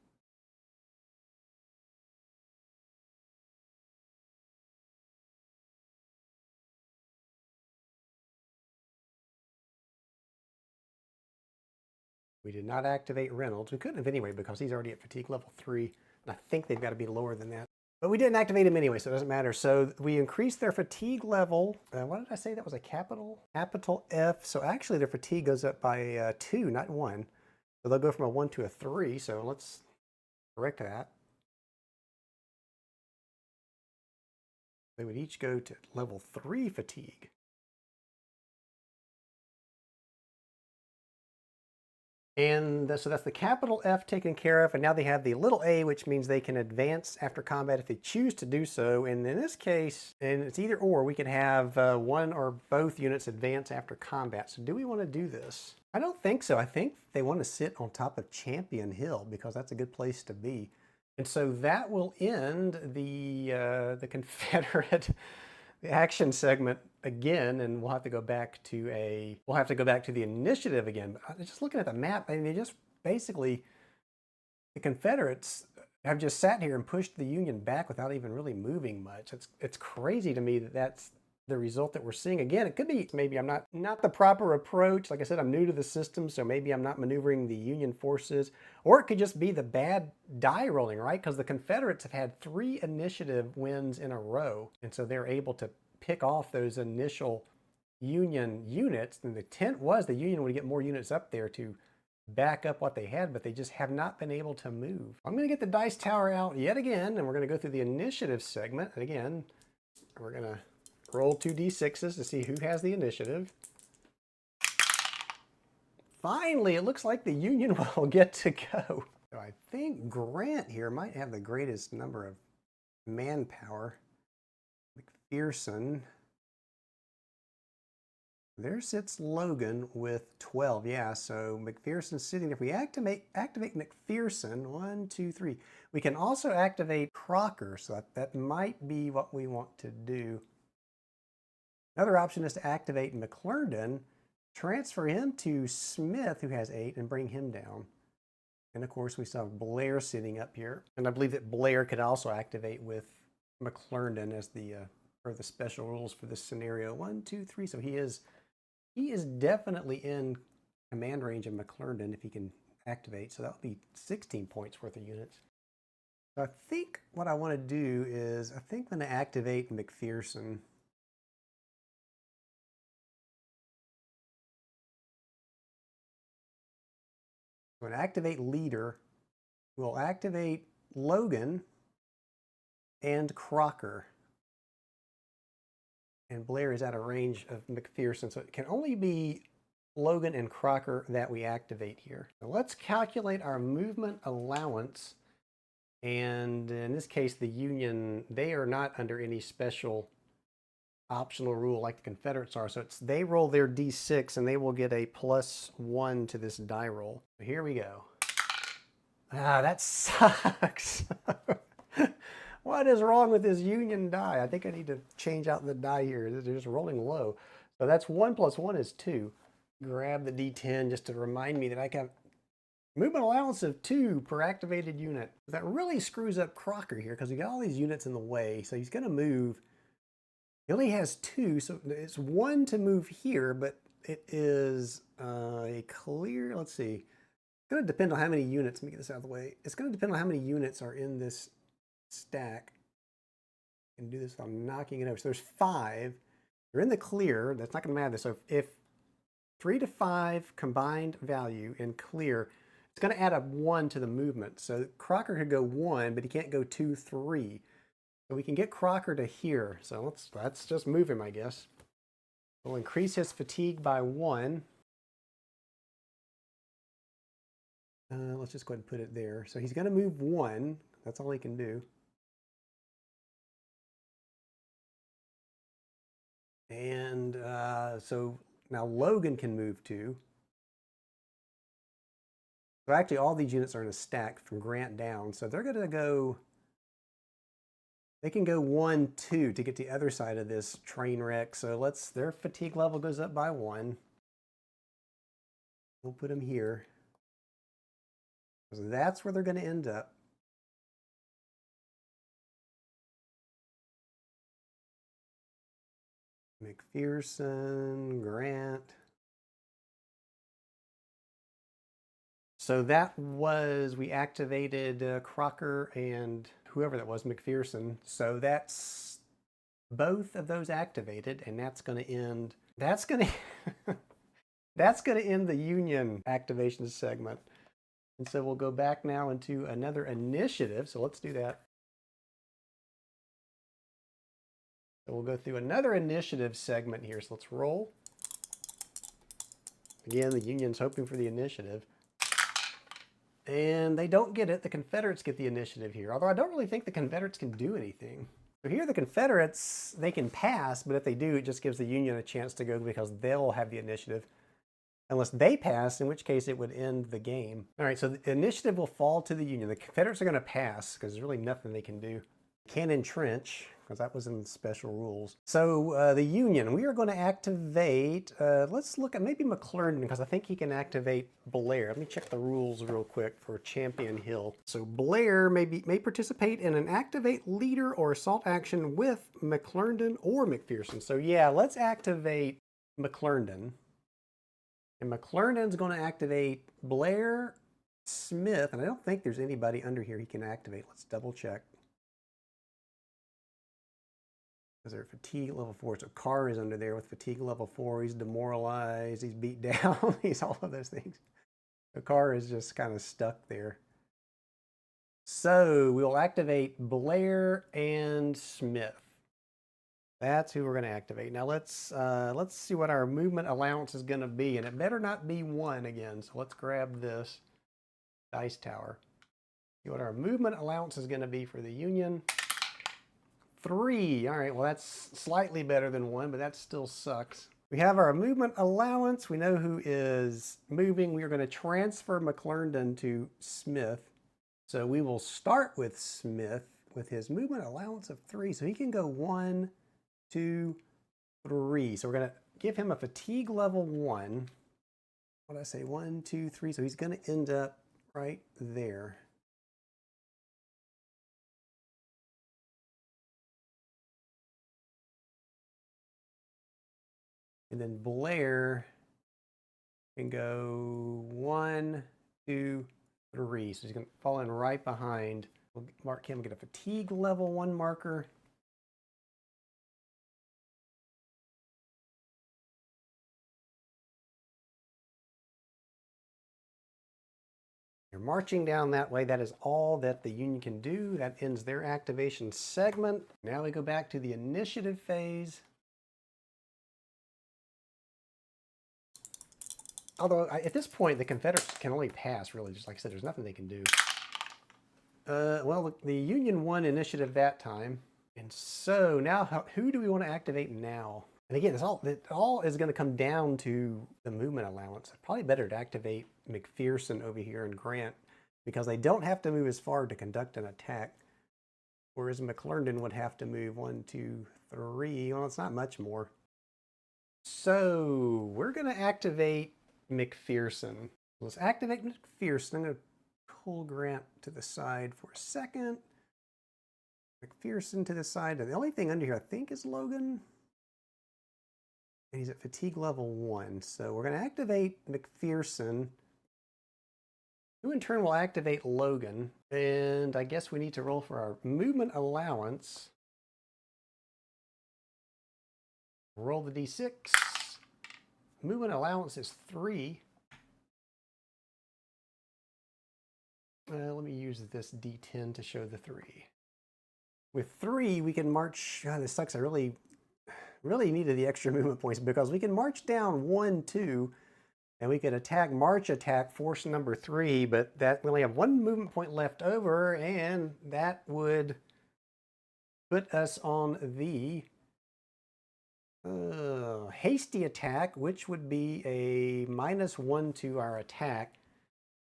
We did not activate Reynolds. We couldn't have anyway because he's already at fatigue level 3. And I think they've got to be lower than that. But we didn't activate him anyway, so it doesn't matter. So we increased their fatigue level. What did I say? That was a capital F. So actually their fatigue goes up by 2, not 1. So they'll go from a 1 to a 3. So let's correct that. They would each go to level 3 fatigue. So that's the capital F taken care of, and now they have the little a, which means they can advance after combat if they choose to do so. And in this case, and it's either or, we can have one or both units advance after combat. So do we want to do this? I don't think so. I think they want to sit on top of Champion Hill because that's a good place to be. And so that will end the Confederate action segment again, and we'll have to go back to the initiative again. But just looking at the map, I mean, they just basically, the Confederates have just sat here and pushed the Union back without even really moving much. It's crazy to me that that's the result that we're seeing. Again, it could be maybe I'm not the proper approach. Like I said, I'm new to the system, so maybe I'm not maneuvering the Union forces, or it could just be the bad die rolling, right? Because the Confederates have had 3 initiative wins in a row, and so they're able to pick off those initial Union units. And the intent was the Union would get more units up there to back up what they had, but they just have not been able to move. I'm going to get the dice tower out yet again, and we're going to go through the initiative segment. And again, we're going to roll 2d6s to see who has the initiative. Finally, it looks like the Union will get to go. So I think Grant here might have the greatest number of manpower. McPherson. There sits Logan with 12. Yeah, so McPherson's sitting. If we activate McPherson, 1, 2, 3, we can also activate Crocker. So that might be what we want to do. Another option is to activate McClernand, transfer him to Smith, who has 8, and bring him down. And of course, we still have Blair sitting up here. And I believe that Blair could also activate with McClernand as the special rules for this scenario. 1, 2, 3. So he is definitely in command range of McClernand if he can activate. So that would be 16 points worth of units. So I think what I want to do is I think I'm going to activate McPherson. I'm going to activate leader. We'll activate Logan and Crocker. And Blair is out of range of McPherson, so it can only be Logan and Crocker that we activate here. So let's calculate our movement allowance. And in this case, the Union, they are not under any special optional rule like the Confederates are. So they roll their d6 and they will get a +1 to this die roll. So here we go. Ah, that sucks. What is wrong with this Union die? I think I need to change out the die here. They're just rolling low. So that's 1 + 1 is 2. Grab the D10 just to remind me that I got movement allowance of 2 per activated unit. That really screws up Crocker here because he got all these units in the way. So he's going to move. He only has 2, so it's 1 to move here, but it is a clear, let's see. It's going to depend on how many units. Let me get this out of the way. It's going to depend on how many units are in this stack. I can do this without knocking it over. So there's 5. They're in the clear. That's not going to matter. So if 3 to 5 combined value in clear, it's going to add up 1 to the movement. So Crocker could go 1, but he can't go 2, 3. So we can get Crocker to here. So let's just move him, I guess. We'll increase his fatigue by 1. Let's just go ahead and put it there. So he's going to move 1. That's all he can do. And so now Logan can move 2. So actually all these units are in a stack from Grant down. So they're going to go, they can go 1, 2 to get to the other side of this train wreck. So their fatigue level goes up by 1. We'll put them here. So that's where they're going to end up. McPherson, Grant. So that was, we activated Crocker and whoever that was, McPherson. So that's both of those activated, and that's going to end, that's going to end the Union activation segment. And so we'll go back now into another initiative. So let's do that. So we'll go through another initiative segment here. So let's roll. Again, the Union's hoping for the initiative. And they don't get it. The Confederates get the initiative here. Although I don't really think the Confederates can do anything. So here the Confederates, they can pass, but if they do, it just gives the Union a chance to go because they'll have the initiative. Unless they pass, in which case it would end the game. All right, so the initiative will fall to the Union. The Confederates are going to pass because there's really nothing they can do. Can't entrench because that was in the special rules. So the Union, we are going to activate, let's look at maybe McClernand because I think he can activate Blair. Let me check the rules real quick for Champion Hill. So Blair may participate in an activate leader or assault action with McClernand or McPherson. So yeah, let's activate McClernand. And McClernand's going to activate Blair, Smith, and I don't think there's anybody under here he can activate. Let's double check. Is there fatigue level 4? So Carr is under there with fatigue level 4. He's demoralized. He's beat down. He's all of those things. So Carr is just kind of stuck there. So we'll activate Blair and Smith. That's who we're going to activate. Now let's see what our movement allowance is going to be, and it better not be 1 again. So let's grab this dice tower. See what our movement allowance is going to be for the Union. 3. All right, well that's slightly better than 1, but that still sucks. We have our movement allowance. We know who is moving. We are going to transfer McClernand to Smith. So we will start with Smith with his movement allowance of 3. So he can go 1, 2, 3. So we're going to give him a fatigue level 1. What did I say? 1, 2, 3. So he's going to end up right there. And then Blair can go 1, 2, 3. So he's going to fall in right behind. We'll mark him, get a fatigue level 1 marker. You're marching down that way. That is all that the Union can do. That ends their activation segment. Now we go back to the initiative phase. Although at this point, the Confederates can only pass, really. Just like I said, there's nothing they can do. Well, the Union won initiative that time. And so now, who do we want to activate now? And again, it all is going to come down to the movement allowance. It's probably better to activate McPherson over here and Grant because they don't have to move as far to conduct an attack. Whereas McClernand would have to move 1, 2, 3. Well, it's not much more. So we're going to activate McPherson. Let's activate McPherson. I'm going to pull Grant to the side for a second. McPherson to the side. The only thing under here I think is Logan. And he's at fatigue level 1. So we're going to activate McPherson, who in turn will activate Logan. And I guess we need to roll for our movement allowance. Roll the d6. Movement allowance is 3. Let me use this d10 to show the 3. With 3, we can march. God, this sucks. I really needed the extra movement points because we can march down 1, 2, and we can march attack force number 3, but that we only have 1 movement point left over, and that would put us on the hasty attack, which would be a -1 to our attack.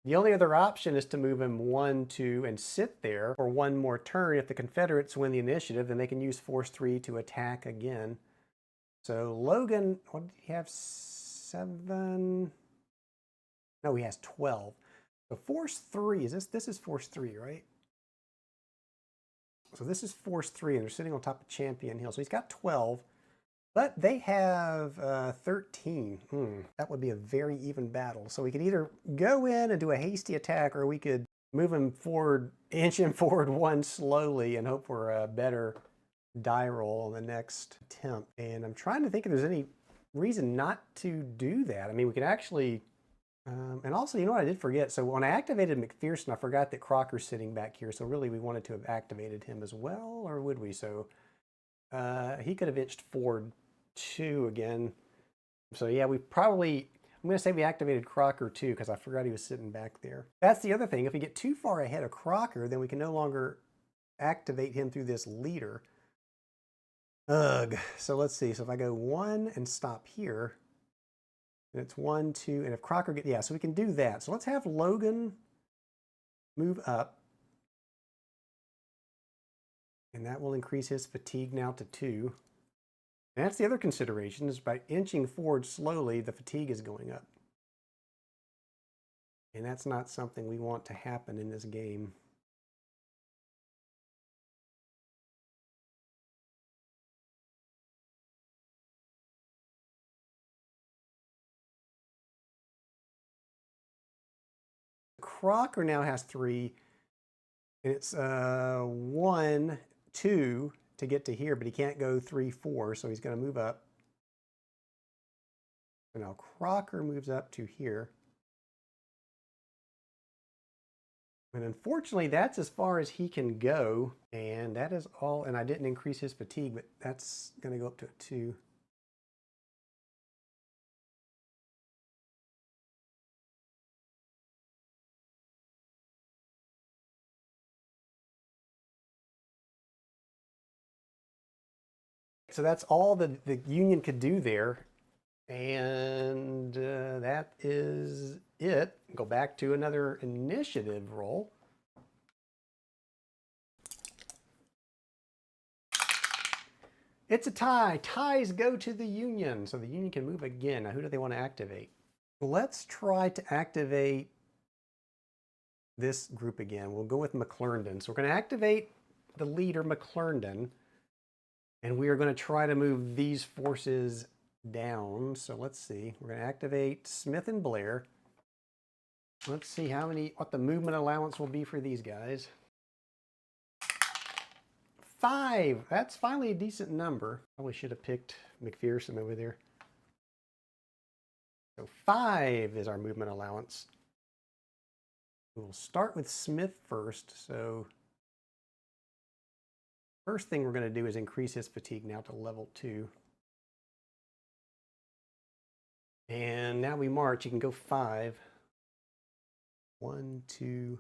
The only other option is to move him 1, 2, and sit there for 1 more turn. If the Confederates win the initiative, then they can use force 3 to attack again. So Logan, what did he have? 7? No, he has 12. So force 3, this is force 3, right? So this is force 3, and they're sitting on top of Champion Hill. So he's got 12, but they have 13. That would be a very even battle. So we could either go in and do a hasty attack, or we could move him forward, inch him forward 1 slowly and hope for a better die roll on the next attempt. And I'm trying to think if there's any reason not to do that. I mean, we could actually, and also, you know what I did forget? So when I activated McPherson, I forgot that Crocker's sitting back here. So really we wanted to have activated him as well, or would we? So he could have inched forward 2 again. So yeah, we probably, I'm going to say we activated Crocker too because I forgot he was sitting back there. That's the other thing. If we get too far ahead of Crocker, then we can no longer activate him through this leader. Ugh. So let's see. So if I go 1 and stop here, and it's 1, 2, and if Crocker gets, yeah, so we can do that. So let's have Logan move up. And that will increase his fatigue now to 2. And that's the other consideration, is by inching forward slowly, the fatigue is going up. And that's not something we want to happen in this game. Crocker now has 3. And it's 1, 2 to get to here, but he can't go 3, 4, so he's going to move up. So now Crocker moves up to here. And unfortunately, that's as far as he can go. And that is all. And I didn't increase his fatigue, but that's going to go up to 2. So that's all the Union could do there. And that is it. Go back to another initiative roll. It's a tie. Ties go to the Union. So the Union can move again. Now, who do they want to activate? Let's try to activate this group again. We'll go with McClernand. So we're going to activate the leader, McClernand. And we are going to try to move these forces down. So let's see. We're going to activate Smith and Blair. Let's see what the movement allowance will be for these guys. 5. That's finally a decent number. Probably should have picked McPherson over there. So 5 is our movement allowance. We'll start with Smith first. So first thing we're going to do is increase his fatigue now to level 2. And now we march. You can go 5. 1, 2.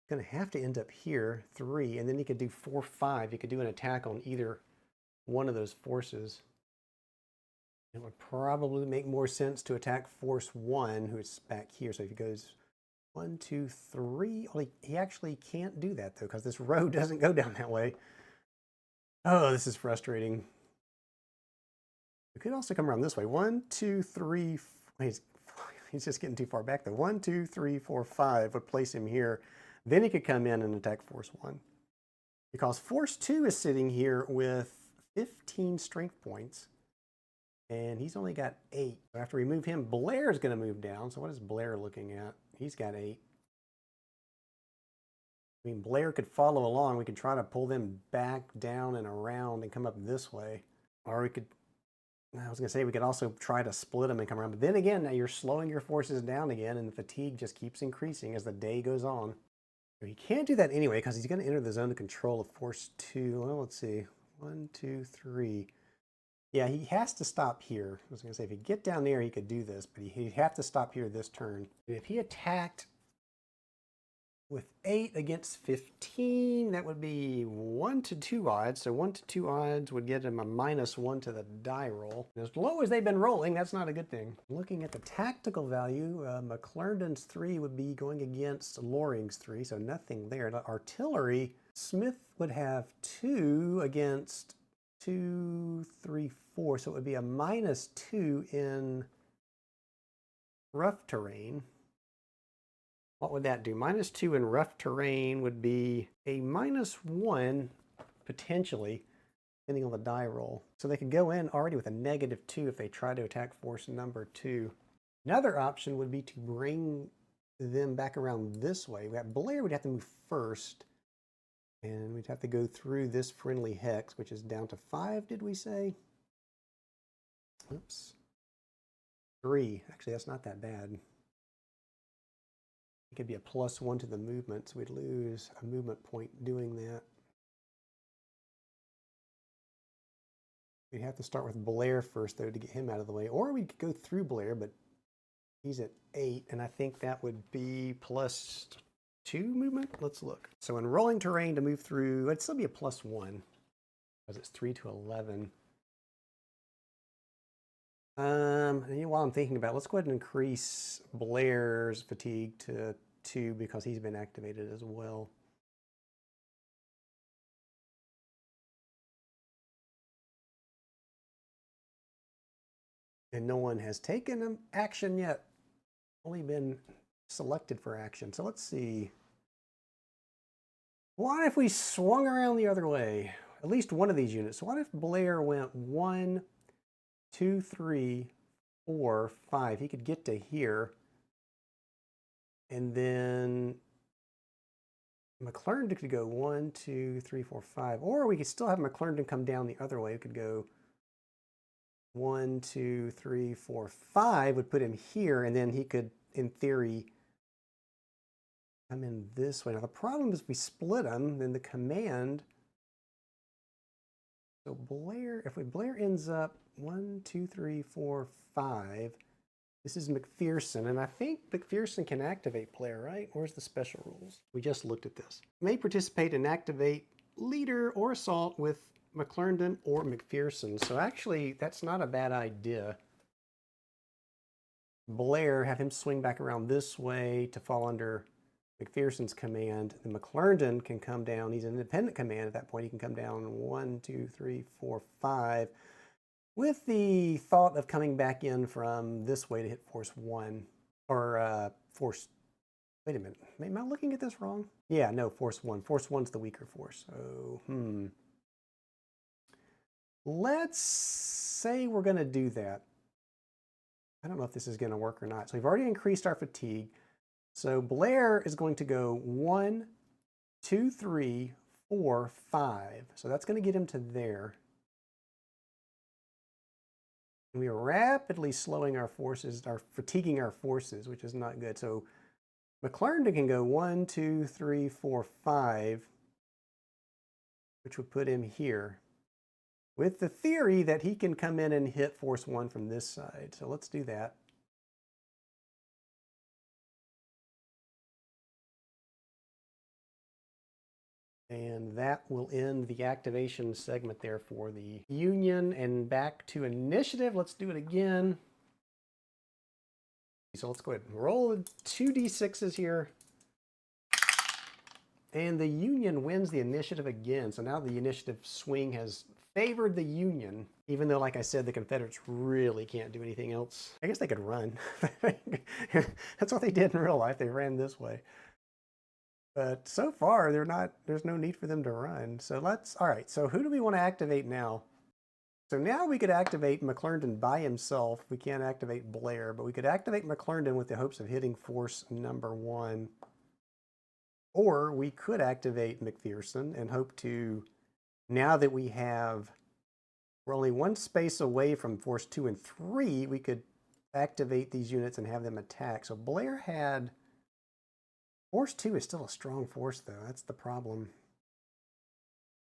Going to have to end up here, 3, and then he could do 4, 5. He could do an attack on either one of those forces. It would probably make more sense to attack Force 1, who's back here. So if he goes 1, 2, 3, well, he actually can't do that though, because this road doesn't go down that way. Oh, this is frustrating. We could also come around this way. 1, 2, 3. He's just getting too far back though. 1, 2, 3, 4, 5 would place him here. Then he could come in and attack Force 1. Because Force 2 is sitting here with 15 strength points. And he's only got 8. So after we move him, Blair is going to move down. So what is Blair looking at? He's got 8. I mean, Blair could follow along. We could try to pull them back down and around and come up this way. Or we could, I was going to say, we could also try to split them and come around. But then again, now you're slowing your forces down again, and the fatigue just keeps increasing as the day goes on. He can't do that anyway because he's going to enter the zone of control of Force 2. Well, let's see. 1, 2, 3. Yeah, he has to stop here. I was going to say, if he get down there, he could do this, but he'd have to stop here this turn. If he attacked with 8 against 15, that would be 1 to 2 odds. So 1 to 2 odds would get him a -1 to the die roll. And as low as they've been rolling, that's not a good thing. Looking at the tactical value, McClernand's 3 would be going against Loring's 3, so nothing there. The artillery, Smith would have 2 against 2, 3, 4, so it would be a -2 in rough terrain. What would that do? -2 in rough terrain would be a -1, potentially, depending on the die roll. So they could go in already with a -2 if they try to attack force number 2. Another option would be to bring them back around this way. Blair would have to move first, and we'd have to go through this friendly hex, which is down to 5, did we say? Oops. 3. Actually, that's not that bad. It could be a +1 to the movement, so we'd lose a movement point doing that. We'd have to start with Blair first, though, to get him out of the way. Or we could go through Blair, but he's at 8, and I think that would be +2 movement. Let's look. So in rolling terrain to move through, it'd still be a +1 because it's 3 to 11. While I'm thinking about it, let's go ahead and increase Blair's fatigue to 2 because he's been activated as well. And no one has taken action yet. Only been selected for action. So let's see. What if we swung around the other way? At least one of these units. So what if Blair went 1, 2, 3, 4, 5? He could get to here. And then McClernand could go 1, 2, 3, 4, 5. Or we could still have McClernand come down the other way. We could go 1, 2, 3, 4, 5 would put him here, and then he could, in theory, come in this way. Now the problem is we split him, then the command. So Blair, if Blair ends up 1, 2, 3, 4, 5, this is McPherson, and I think McPherson can activate Blair, right? Where's the special rules? We just looked at this. May participate and activate leader or assault with McClernand or McPherson. So actually, that's not a bad idea. Blair, have him swing back around this way to fall under McPherson's command. Then McClernand can come down. He's an independent command at that point. He can come down 1, 2, 3, 4, 5 with the thought of coming back in from this way to hit force 1 or force. Wait a minute. Am I looking at this wrong? Yeah, no, force 1. Force 1's the weaker force. So, let's say we're going to do that. I don't know if this is going to work or not. So we've already increased our fatigue. So Blair is going to go 1, 2, 3, 4, 5. So that's going to get him to there. And we are rapidly slowing our forces, fatiguing our forces, which is not good. So McClernand can go 1, 2, 3, 4, 5, which would put him here, with the theory that he can come in and hit force 1 from this side. So let's do that. And that will end the activation segment there for the Union. And back to initiative. Let's do it again. So let's go ahead and roll 2d6s here. And the Union wins the initiative again. So now the initiative swing has favored the Union, even though, like I said, the Confederates really can't do anything else. I guess they could run. That's what they did in real life. They ran this way. But so far, there's no need for them to run. So all right, so who do we want to activate now? So now we could activate McClernand by himself. We can't activate Blair, but we could activate McClernand with the hopes of hitting force number 1. Or we could activate McPherson and hope to, now that we're only one space away from force 2 and 3, we could activate these units and have them attack. So Blair had, force 2 is still a strong force, though. That's the problem.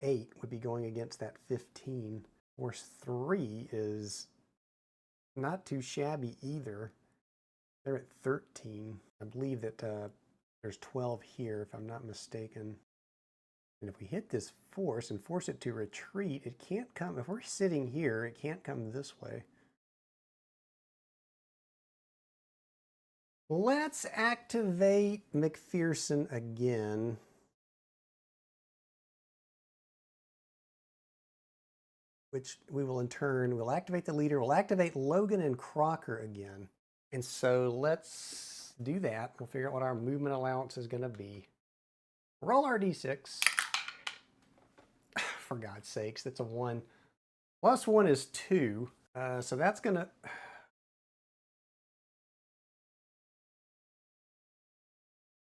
8 would be going against that 15. Force 3 is not too shabby either. They're at 13. I believe that there's 12 here, if I'm not mistaken. And if we hit this force and force it to retreat, it can't come. If we're sitting here, it can't come this way. Let's activate McPherson again. Which we will in turn, we'll activate the leader. We'll activate Logan and Crocker again. And so let's do that. We'll figure out what our movement allowance is going to be. Roll our d6. For God's sakes, that's a 1. Plus 1 is 2. So that's going to...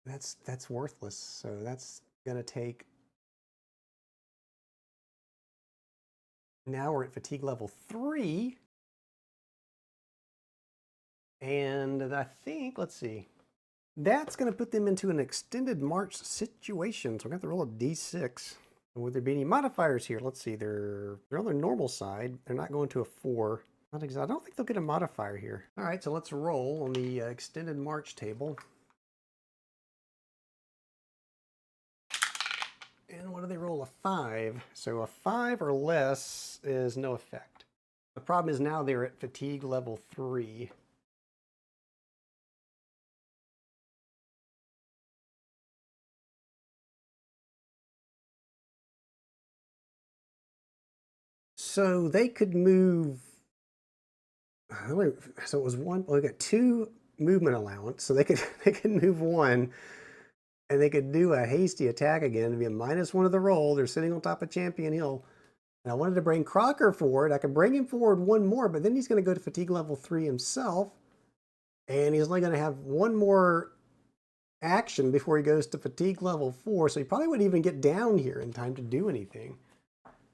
That's worthless. So that's going to take... Now we're at fatigue level 3. And I think, let's see. That's going to put them into an extended march situation. So we're going to have to roll a d6. Would there be any modifiers here? Let's see, they're on their normal side. They're not going to a 4. Not exactly. I don't think they'll get a modifier here. All right, so let's roll on the extended march table. And what do they roll? A 5. So a 5 or less is no effect. The problem is now they're at fatigue level 3. So they could move. So it was one. Well, they got 2 movement allowance, so they could they could move 1, and they could do a hasty attack again. It'd be a -1 of the roll. They're sitting on top of Champion Hill. And I wanted to bring Crocker forward. I could bring him forward 1 more, but then he's going to go to fatigue level 3 himself, and he's only going to have 1 more action before he goes to fatigue level 4. So he probably wouldn't even get down here in time to do anything.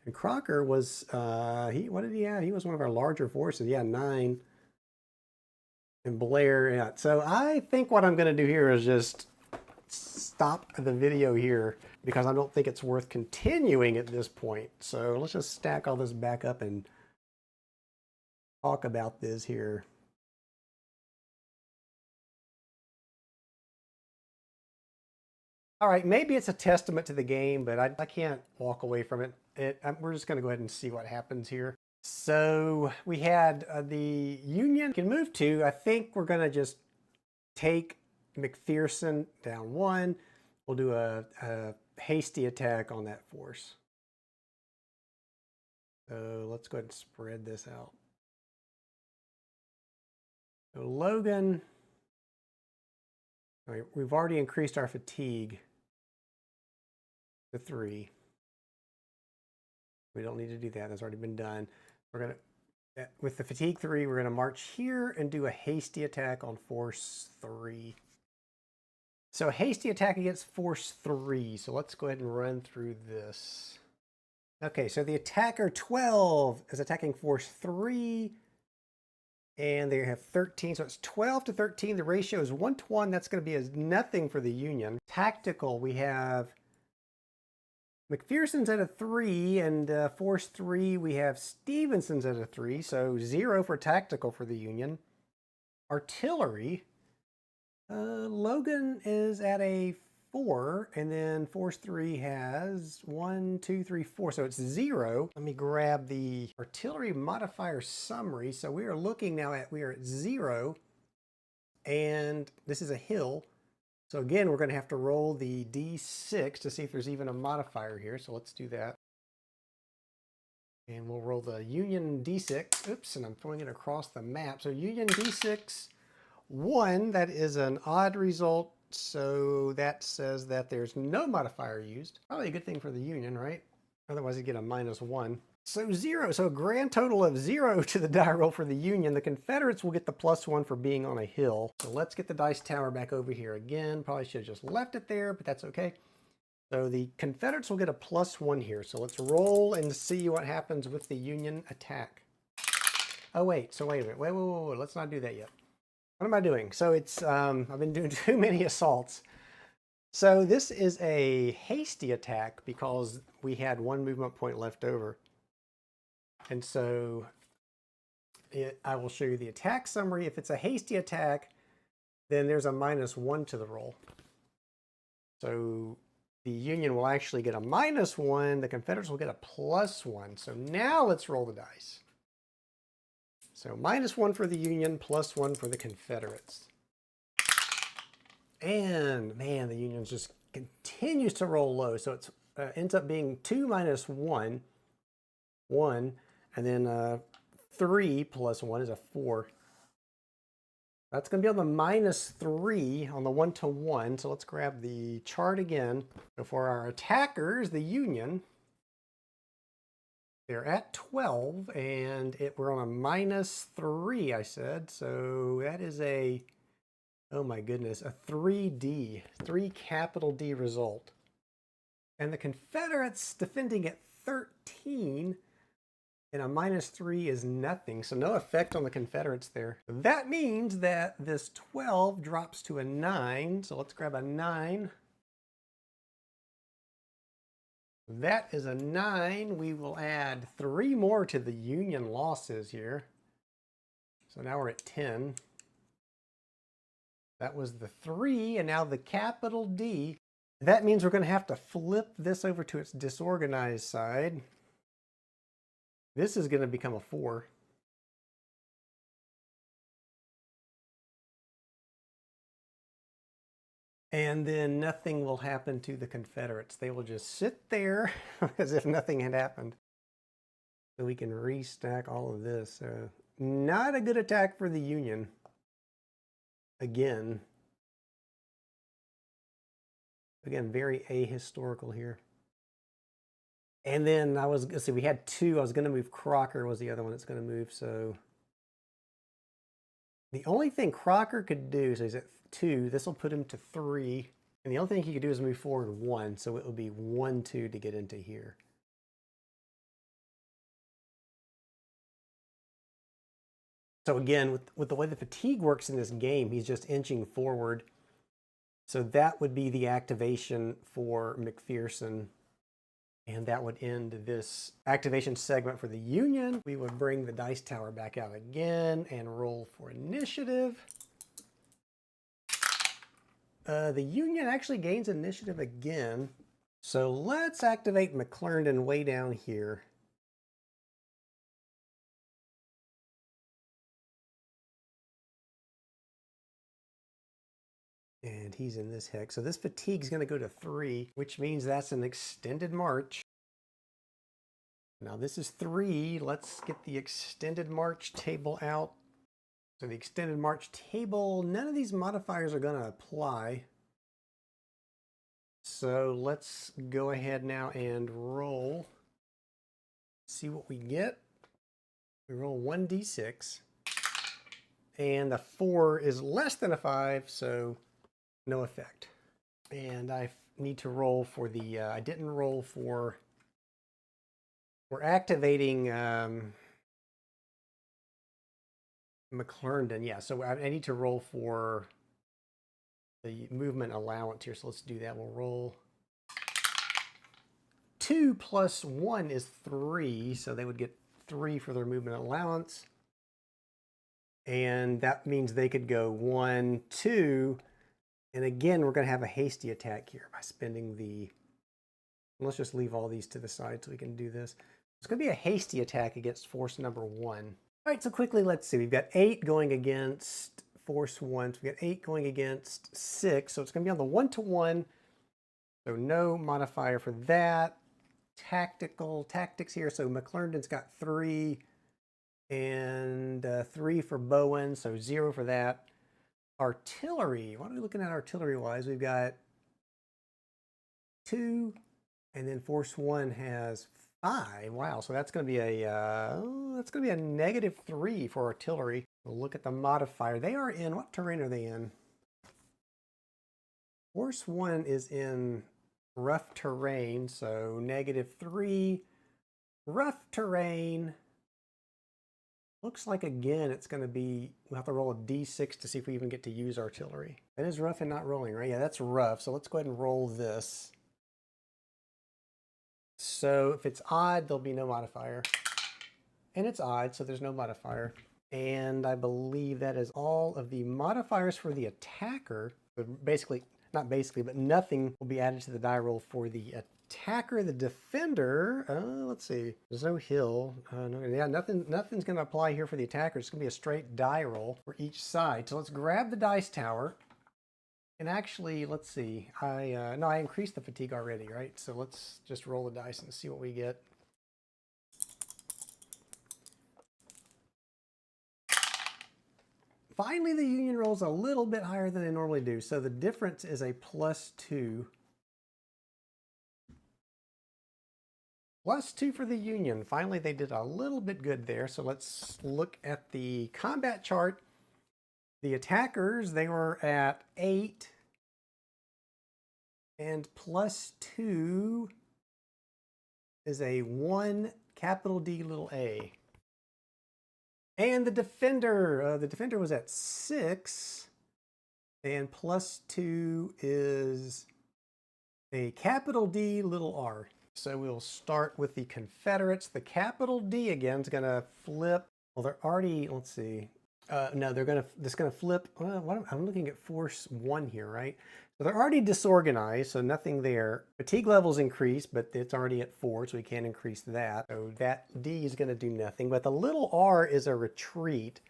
And Crocker was, what did he have? He was one of our larger forces. Yeah, 9. And Blair, yeah. So I think what I'm going to do here is just stop the video here because I don't think it's worth continuing at this point. So let's just stack all this back up and talk about this here. All right, maybe it's a testament to the game, but I can't walk away from it. We're just going to go ahead and see what happens here. So we had the Union can move 2. I think we're going to just take McPherson down 1. We'll do a hasty attack on that force. So let's go ahead and spread this out. So Logan, all right, we've already increased our fatigue to 3. We don't need to do that. That's already been done. We're going to, with the fatigue 3, we're going to march here and do a hasty attack on force 3. So hasty attack against force 3. So let's go ahead and run through this. Okay, so the attacker 12 is attacking force 3. And they have 13, so it's 12 to 13. The ratio is 1 to 1. That's going to be as nothing for the Union. Tactical, we have McPherson's at a 3, and force 3, we have Stevenson's at a 3, so 0 for tactical for the Union. Artillery, Logan is at a 4, and then force 3 has 1, 2, 3, 4, so it's 0. Let me grab the artillery modifier summary. So we are looking now at, we are at 0, and this is a hill. So again, we're going to have to roll the D6 to see if there's even a modifier here. So let's do that. And we'll roll the Union D6. Oops, and I'm throwing it across the map. So Union D6, 1, that is an odd result. So that says that there's no modifier used. Probably a good thing for the Union, right? Otherwise, you get a -1. So 0. So a grand total of 0 to the die roll for the Union. The Confederates will get the +1 for being on a hill. So let's get the dice tower back over here again. Probably should have just left it there, but that's okay. So the Confederates will get a +1 here. So let's roll and see what happens with the Union attack. Oh, wait. So wait a minute. Wait. Let's not do that yet. What am I doing? So it's, I've been doing too many assaults. So this is a hasty attack because we had 1 movement point left over. And so I will show you the attack summary. If it's a hasty attack, then there's a -1 to the roll. So the Union will actually get a -1. The Confederates will get a +1. So now let's roll the dice. So -1 for the Union, +1 for the Confederates. And man, the Union just continues to roll low. So it ends up being 2 - 1, 1, and then 3 + 1 is a 4. That's going to be on the -3 on the 1 to 1. So let's grab the chart again. So for our attackers, the Union, they're at 12, and we're on a -3, I said. So that is a, oh my goodness, a 3D, 3 capital D result. And the Confederates defending at 13, and a -3 is nothing. So no effect on the Confederates there. That means that this 12 drops to a 9. So let's grab a 9. That is a 9. We will add 3 more to the Union losses here. So now we're at 10. That was the 3, and now the capital D. That means we're going to have to flip this over to its disorganized side. This is going to become a 4. And then nothing will happen to the Confederates. They will just sit there as if nothing had happened. So we can restack all of this. Not a good attack for the Union. Again, very ahistorical here. And then let's see, we had 2. I was going to move Crocker was the other one that's going to move. So the only thing Crocker could do, so he's at 2. This will put him to 3. And the only thing he could do is move forward 1. So it would be 1, 2 to get into here. So again, with the way the fatigue works in this game, he's just inching forward. So that would be the activation for McPherson. And that would end this activation segment for the Union. We would bring the dice tower back out again and roll for initiative. The Union actually gains initiative again. So let's activate McClernand way down here. And he's in this hex. So this fatigue is going to go to 3, which means that's an extended march. Now this is 3. Let's get the extended march table out. So the extended march table, none of these modifiers are going to apply. So let's go ahead now and roll. See what we get. We roll 1d6. And the 4 is less than a 5, so no effect. And I need to roll for the, I didn't roll for, we're activating McClernand. Yeah, so I need to roll for the movement allowance here. So let's do that. We'll roll. 2 plus 1 is 3. So they would get 3 for their movement allowance. And that means they could go 1, 2. And again, we're going to have a hasty attack here by spending the... Let's just leave all these to the side so we can do this. It's going to be a hasty attack against force number 1. All right, so quickly, let's see. We've got 8 going against force 1. So we've got 8 going against 6. So it's going to be on the 1-to-1. So no modifier for that. Tactics here. So McClernand's got 3 and 3 for Bowen. So 0 for that. Artillery. What are we looking at artillery-wise? We've got 2, and then force 1 has 5. Wow, so that's going to be a -3 for artillery. We'll look at the modifier. They are in, what terrain are they in? Force 1 is in rough terrain, so -3. Rough terrain. Looks like, again, it's going to be, we'll have to roll a d6 to see if we even get to use artillery. That is rough and not rolling, right? Yeah, that's rough. So let's go ahead and roll this. So if it's odd, there'll be no modifier. And it's odd, so there's no modifier. And I believe that is all of the modifiers for the attacker. Basically, not basically, but nothing will be added to the die roll for the attacker. The defender, let's see, there's no hill. No, yeah, nothing's going to apply here for the attacker. It's going to be a straight die roll for each side. So let's grab the dice tower. And actually, let's see, I increased the fatigue already, right? So let's just roll the dice and see what we get. Finally, the Union rolls a little bit higher than they normally do. So the difference is a +2. +2 for the Union. Finally, they did a little bit good there. So let's look at the combat chart. The attackers, they were at 8. And +2 is a 1, capital D, little a. And the defender was at 6. And +2 is a capital D, little r. So we'll start with the Confederates. The capital D again is going to flip. Well, they're already, let's see. No, it's going to flip. I'm looking at force 1 here, right? So they're already disorganized, so nothing there. Fatigue levels increase, but it's already at 4, so we can't increase that. So that D is going to do nothing. But the little r is a retreat.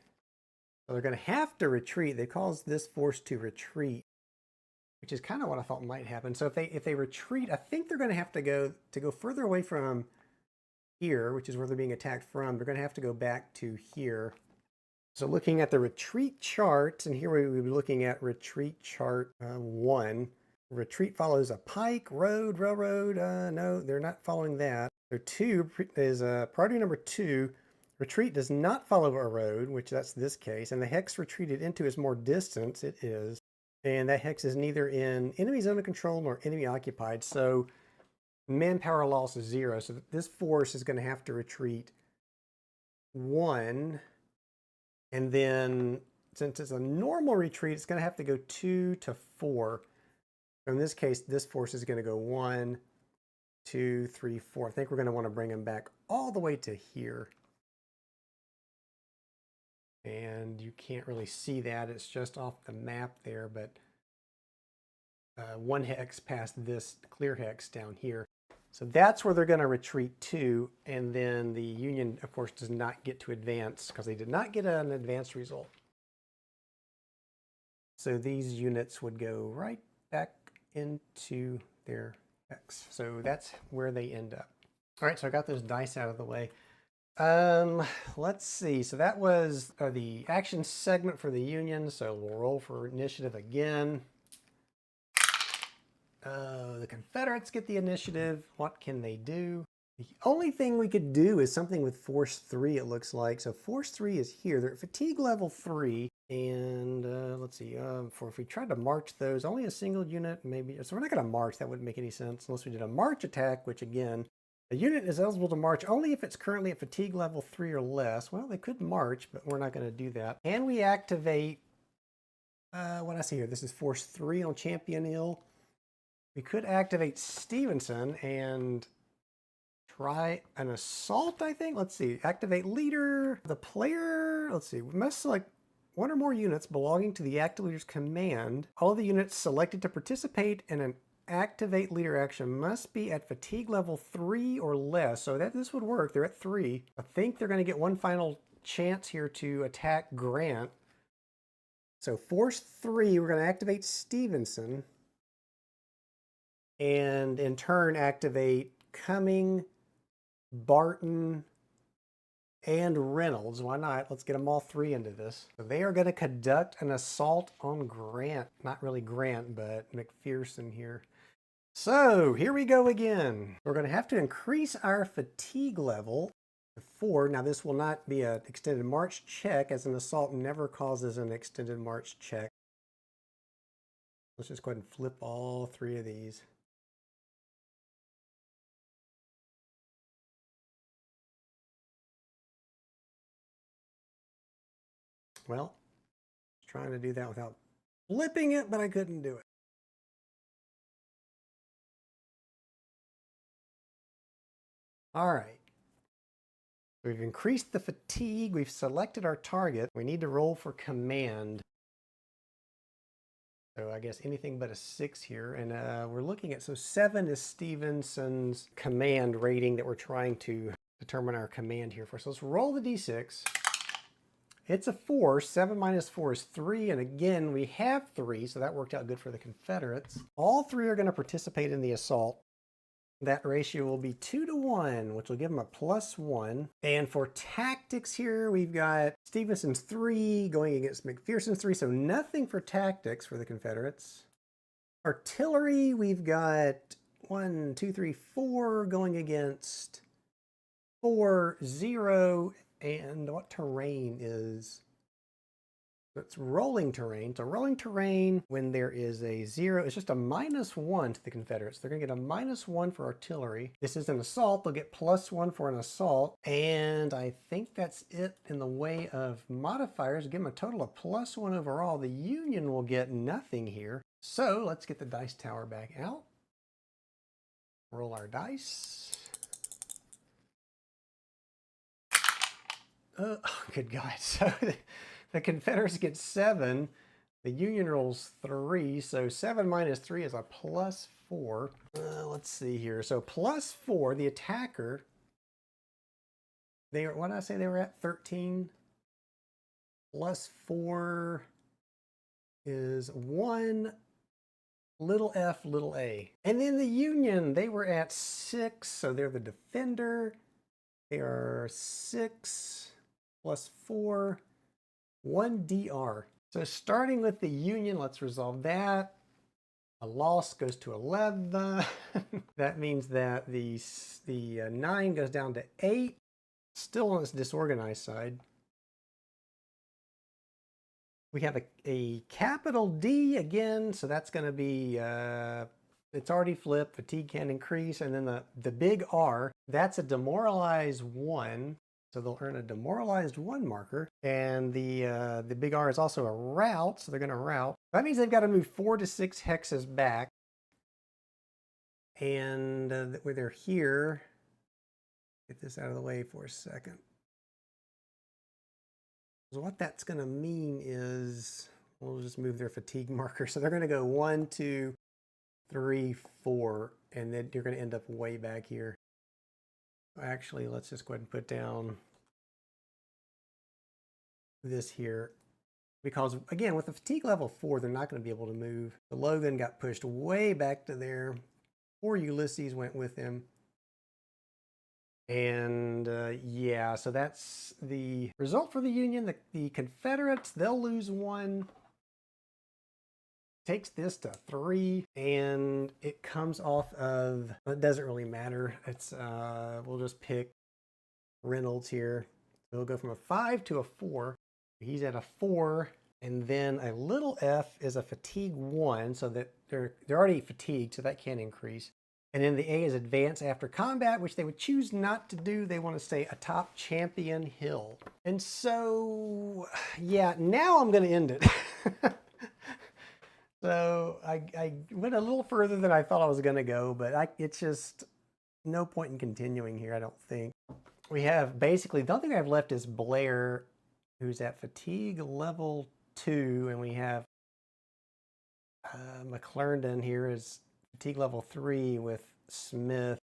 So they're going to have to retreat. They cause this force to retreat, which is kind of what I thought might happen. So if they retreat, I think they're going to have to go further away from here, which is where they're being attacked from. They're going to have to go back to here. So looking at the retreat chart, and here we would be looking at retreat chart 1. Retreat follows a pike, road, railroad. No, they're not following that. So 2 is priority number 2. Retreat does not follow a road, which that's this case, and the hex retreated into is more distance. It is. And that hex is neither in enemy zone of control nor enemy occupied. So manpower loss is 0. So this force is going to have to retreat 1. And then since it's a normal retreat, it's going to have to go 2 to 4. So in this case, this force is going to go 1, 2, 3, 4. I think we're going to want to bring them back all the way to here. And you can't really see that. It's just off the map there, but 1 hex past this clear hex down here. So that's where they're going to retreat to. And then the Union, of course, does not get to advance because they did not get an advance result. So these units would go right back into their hex. So that's where they end up. All right, so I got those dice out of the way. Let's see. So that was the action segment for the Union. So we'll roll for initiative again. The Confederates get the initiative. What can they do? The only thing we could do is something with force 3, it looks like. So force 3 is here. They're at fatigue level 3. And let's see, if we tried to march those, only a single unit, maybe. So we're not going to march. That wouldn't make any sense unless we did a march attack, which again, a unit is eligible to march only if it's currently at fatigue level 3 or less. Well, they could march, but we're not going to do that. And we activate, what I see here, this is force 3 on Champion Hill. We could activate Stevenson and try an assault, I think. Let's see, activate leader. The player, let's see, we must select 1 or more units belonging to the active leader's command. All of the units selected to participate in an activate leader action must be at fatigue level 3 or less. So this would work. They're at 3. I think they're going to get one final chance here to attack Grant. So force 3, we're going to activate Stevenson. And in turn activate Cumming, Barton, and Reynolds. Why not? Let's get them all 3 into this. So they are going to conduct an assault on Grant. Not really Grant, but McPherson here. So here we go again. We're going to have to increase our fatigue level to 4. Now this will not be an extended march check, as an assault never causes an extended march check. Let's just go ahead and flip all 3 of these. Well, I was trying to do that without flipping it, but I couldn't do it. All right. We've increased the fatigue. We've selected our target. We need to roll for command. So I guess anything but a 6 here. And we're looking at, so 7 is Stevenson's command rating that we're trying to determine our command here for. So let's roll the d6. It's a 4. 7 minus 4 is 3. And again, we have 3, so that worked out good for the Confederates. All 3 are going to participate in the assault. That ratio will be 2 to 1, which will give them a +1. And for tactics here, we've got Stevenson's 3 going against McPherson's 3, so nothing for tactics for the Confederates. Artillery, we've got 1, 2, 3, 4 going against 4, 0, and what terrain is? It's rolling terrain. So rolling terrain, when there is a 0, it's just a -1 to the Confederates. They're going to get a -1 for artillery. This is an assault. They'll get +1 for an assault. And I think that's it in the way of modifiers. Give them a total of +1 overall. The Union will get nothing here. So let's get the dice tower back out. Roll our dice. Oh, good God. So the Confederates get 7. The Union rolls 3. So 7 minus 3 is a +4. Let's see here. So +4, the attacker, they are, what did I say they were at? 13. +4 is 1, little f, little a. And then the Union, they were at 6. So they're the defender. They are 6 +4, 1 dr. So starting with the Union, let's resolve that. A loss goes to 11. That means that the 9 goes down to 8. Still on this disorganized side. We have a capital D again, so that's going to be, it's already flipped, fatigue can increase, and then the big R, that's a demoralized 1, so they'll earn a demoralized 1 marker, and the big R is also a rout, so they're going to rout. That means they've got to move 4 to 6 hexes back, and where they're here, get this out of the way for a second. So what that's going to mean is, we'll just move their fatigue marker. So they're going to go 1, 2, 3, 4, and then you're going to end up way back here. Actually, let's just go ahead and put down this here. Because again, with the fatigue level 4, they're not going to be able to move. The Logan got pushed way back to there. Poor Ulysses went with him. And yeah, so that's the result for the Union. The Confederates, they'll lose 1. Takes this to 3, and it comes off of, it doesn't really matter. It's we'll just pick Reynolds here. It'll go from a 5 to a 4. He's at a 4, and then a little f is a fatigue 1, so that they're already fatigued, so that can't increase. And then the A is advance after combat, which they would choose not to do. They want to stay atop Champion Hill. And so, yeah, now I'm going to end it. So I went a little further than I thought I was going to go, but it's just no point in continuing here, I don't think. We have basically, the only thing I have left is Blair, who's at fatigue level 2, and we have McClernand here is fatigue level 3 with Smith.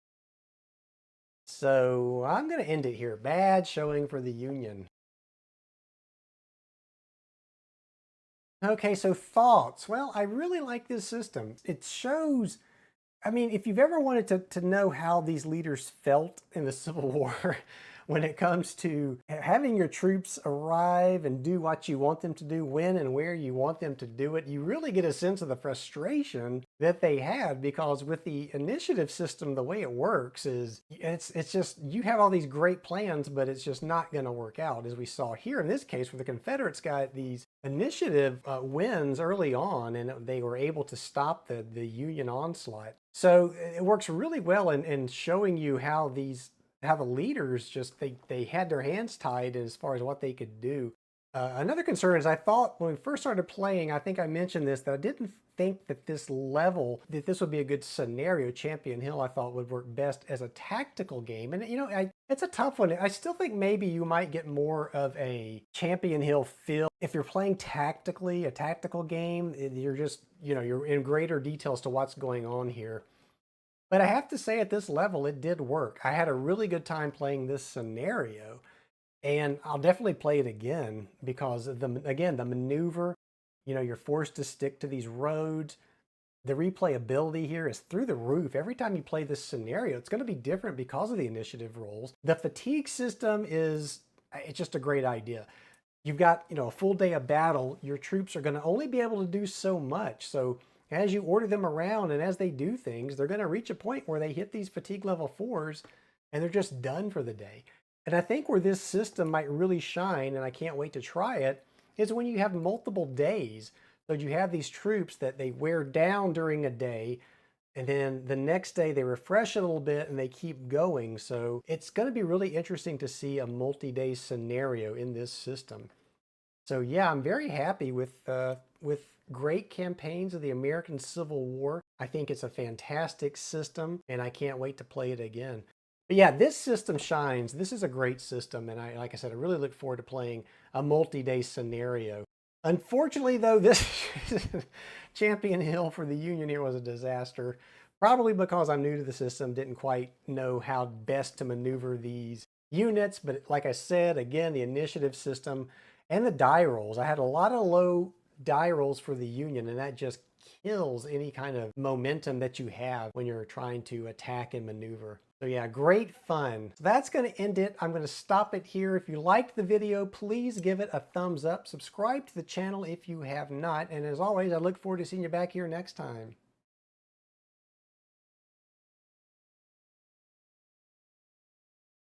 So I'm going to end it here. Bad showing for the Union. Okay, so thoughts. Well, I really like this system. It shows, I mean, if you've ever wanted to know how these leaders felt in the Civil War, when it comes to having your troops arrive and do what you want them to do, when and where you want them to do it, you really get a sense of the frustration that they had, because with the initiative system, the way it works is it's just, you have all these great plans, but it's just not going to work out, as we saw here in this case, where the Confederates got these initiative wins early on, and they were able to stop the Union onslaught. So it works really well in showing you how the leaders just, they had their hands tied as far as what they could do. Another concern is, I thought when we first started playing, I think I mentioned this, that I didn't think that this level, that this would be a good scenario. Champion Hill, I thought, would work best as a tactical game. And, you know, it's a tough one. I still think maybe you might get more of a Champion Hill feel if you're playing tactically, a tactical game. You're just, you know, you're in greater detail as to what's going on here. But I have to say, at this level, it did work. I had a really good time playing this scenario, and I'll definitely play it again, because again, the maneuver, you know, you're forced to stick to these roads. The replayability here is through the roof. Every time you play this scenario, it's going to be different because of the initiative rolls. The fatigue system it's just a great idea. You've got, you know, a full day of battle. Your troops are going to only be able to do so much. So as you order them around and as they do things, they're going to reach a point where they hit these fatigue level 4s and they're just done for the day. And I think where this system might really shine, and I can't wait to try it, is when you have multiple days. So you have these troops that they wear down during a day, and then the next day they refresh a little bit and they keep going. So it's going to be really interesting to see a multi-day scenario in this system. So yeah, I'm very happy with great campaigns of the American Civil War. I think it's a fantastic system, and I can't wait to play it again. But yeah, this system shines. This is a great system, and like I said, I really look forward to playing a multi-day scenario. Unfortunately, though, this Champion Hill for the Union here was a disaster. Probably because I'm new to the system, didn't quite know how best to maneuver these units. But like I said, again, the initiative system and the die rolls. I had a lot of low die rolls for the Union, and that just kills any kind of momentum that you have when you're trying to attack and maneuver. So yeah, great fun. So that's going to end it. I'm going to stop it here. If you liked the video, please give it a thumbs up. Subscribe to the channel if you have not. And as always, I look forward to seeing you back here next time.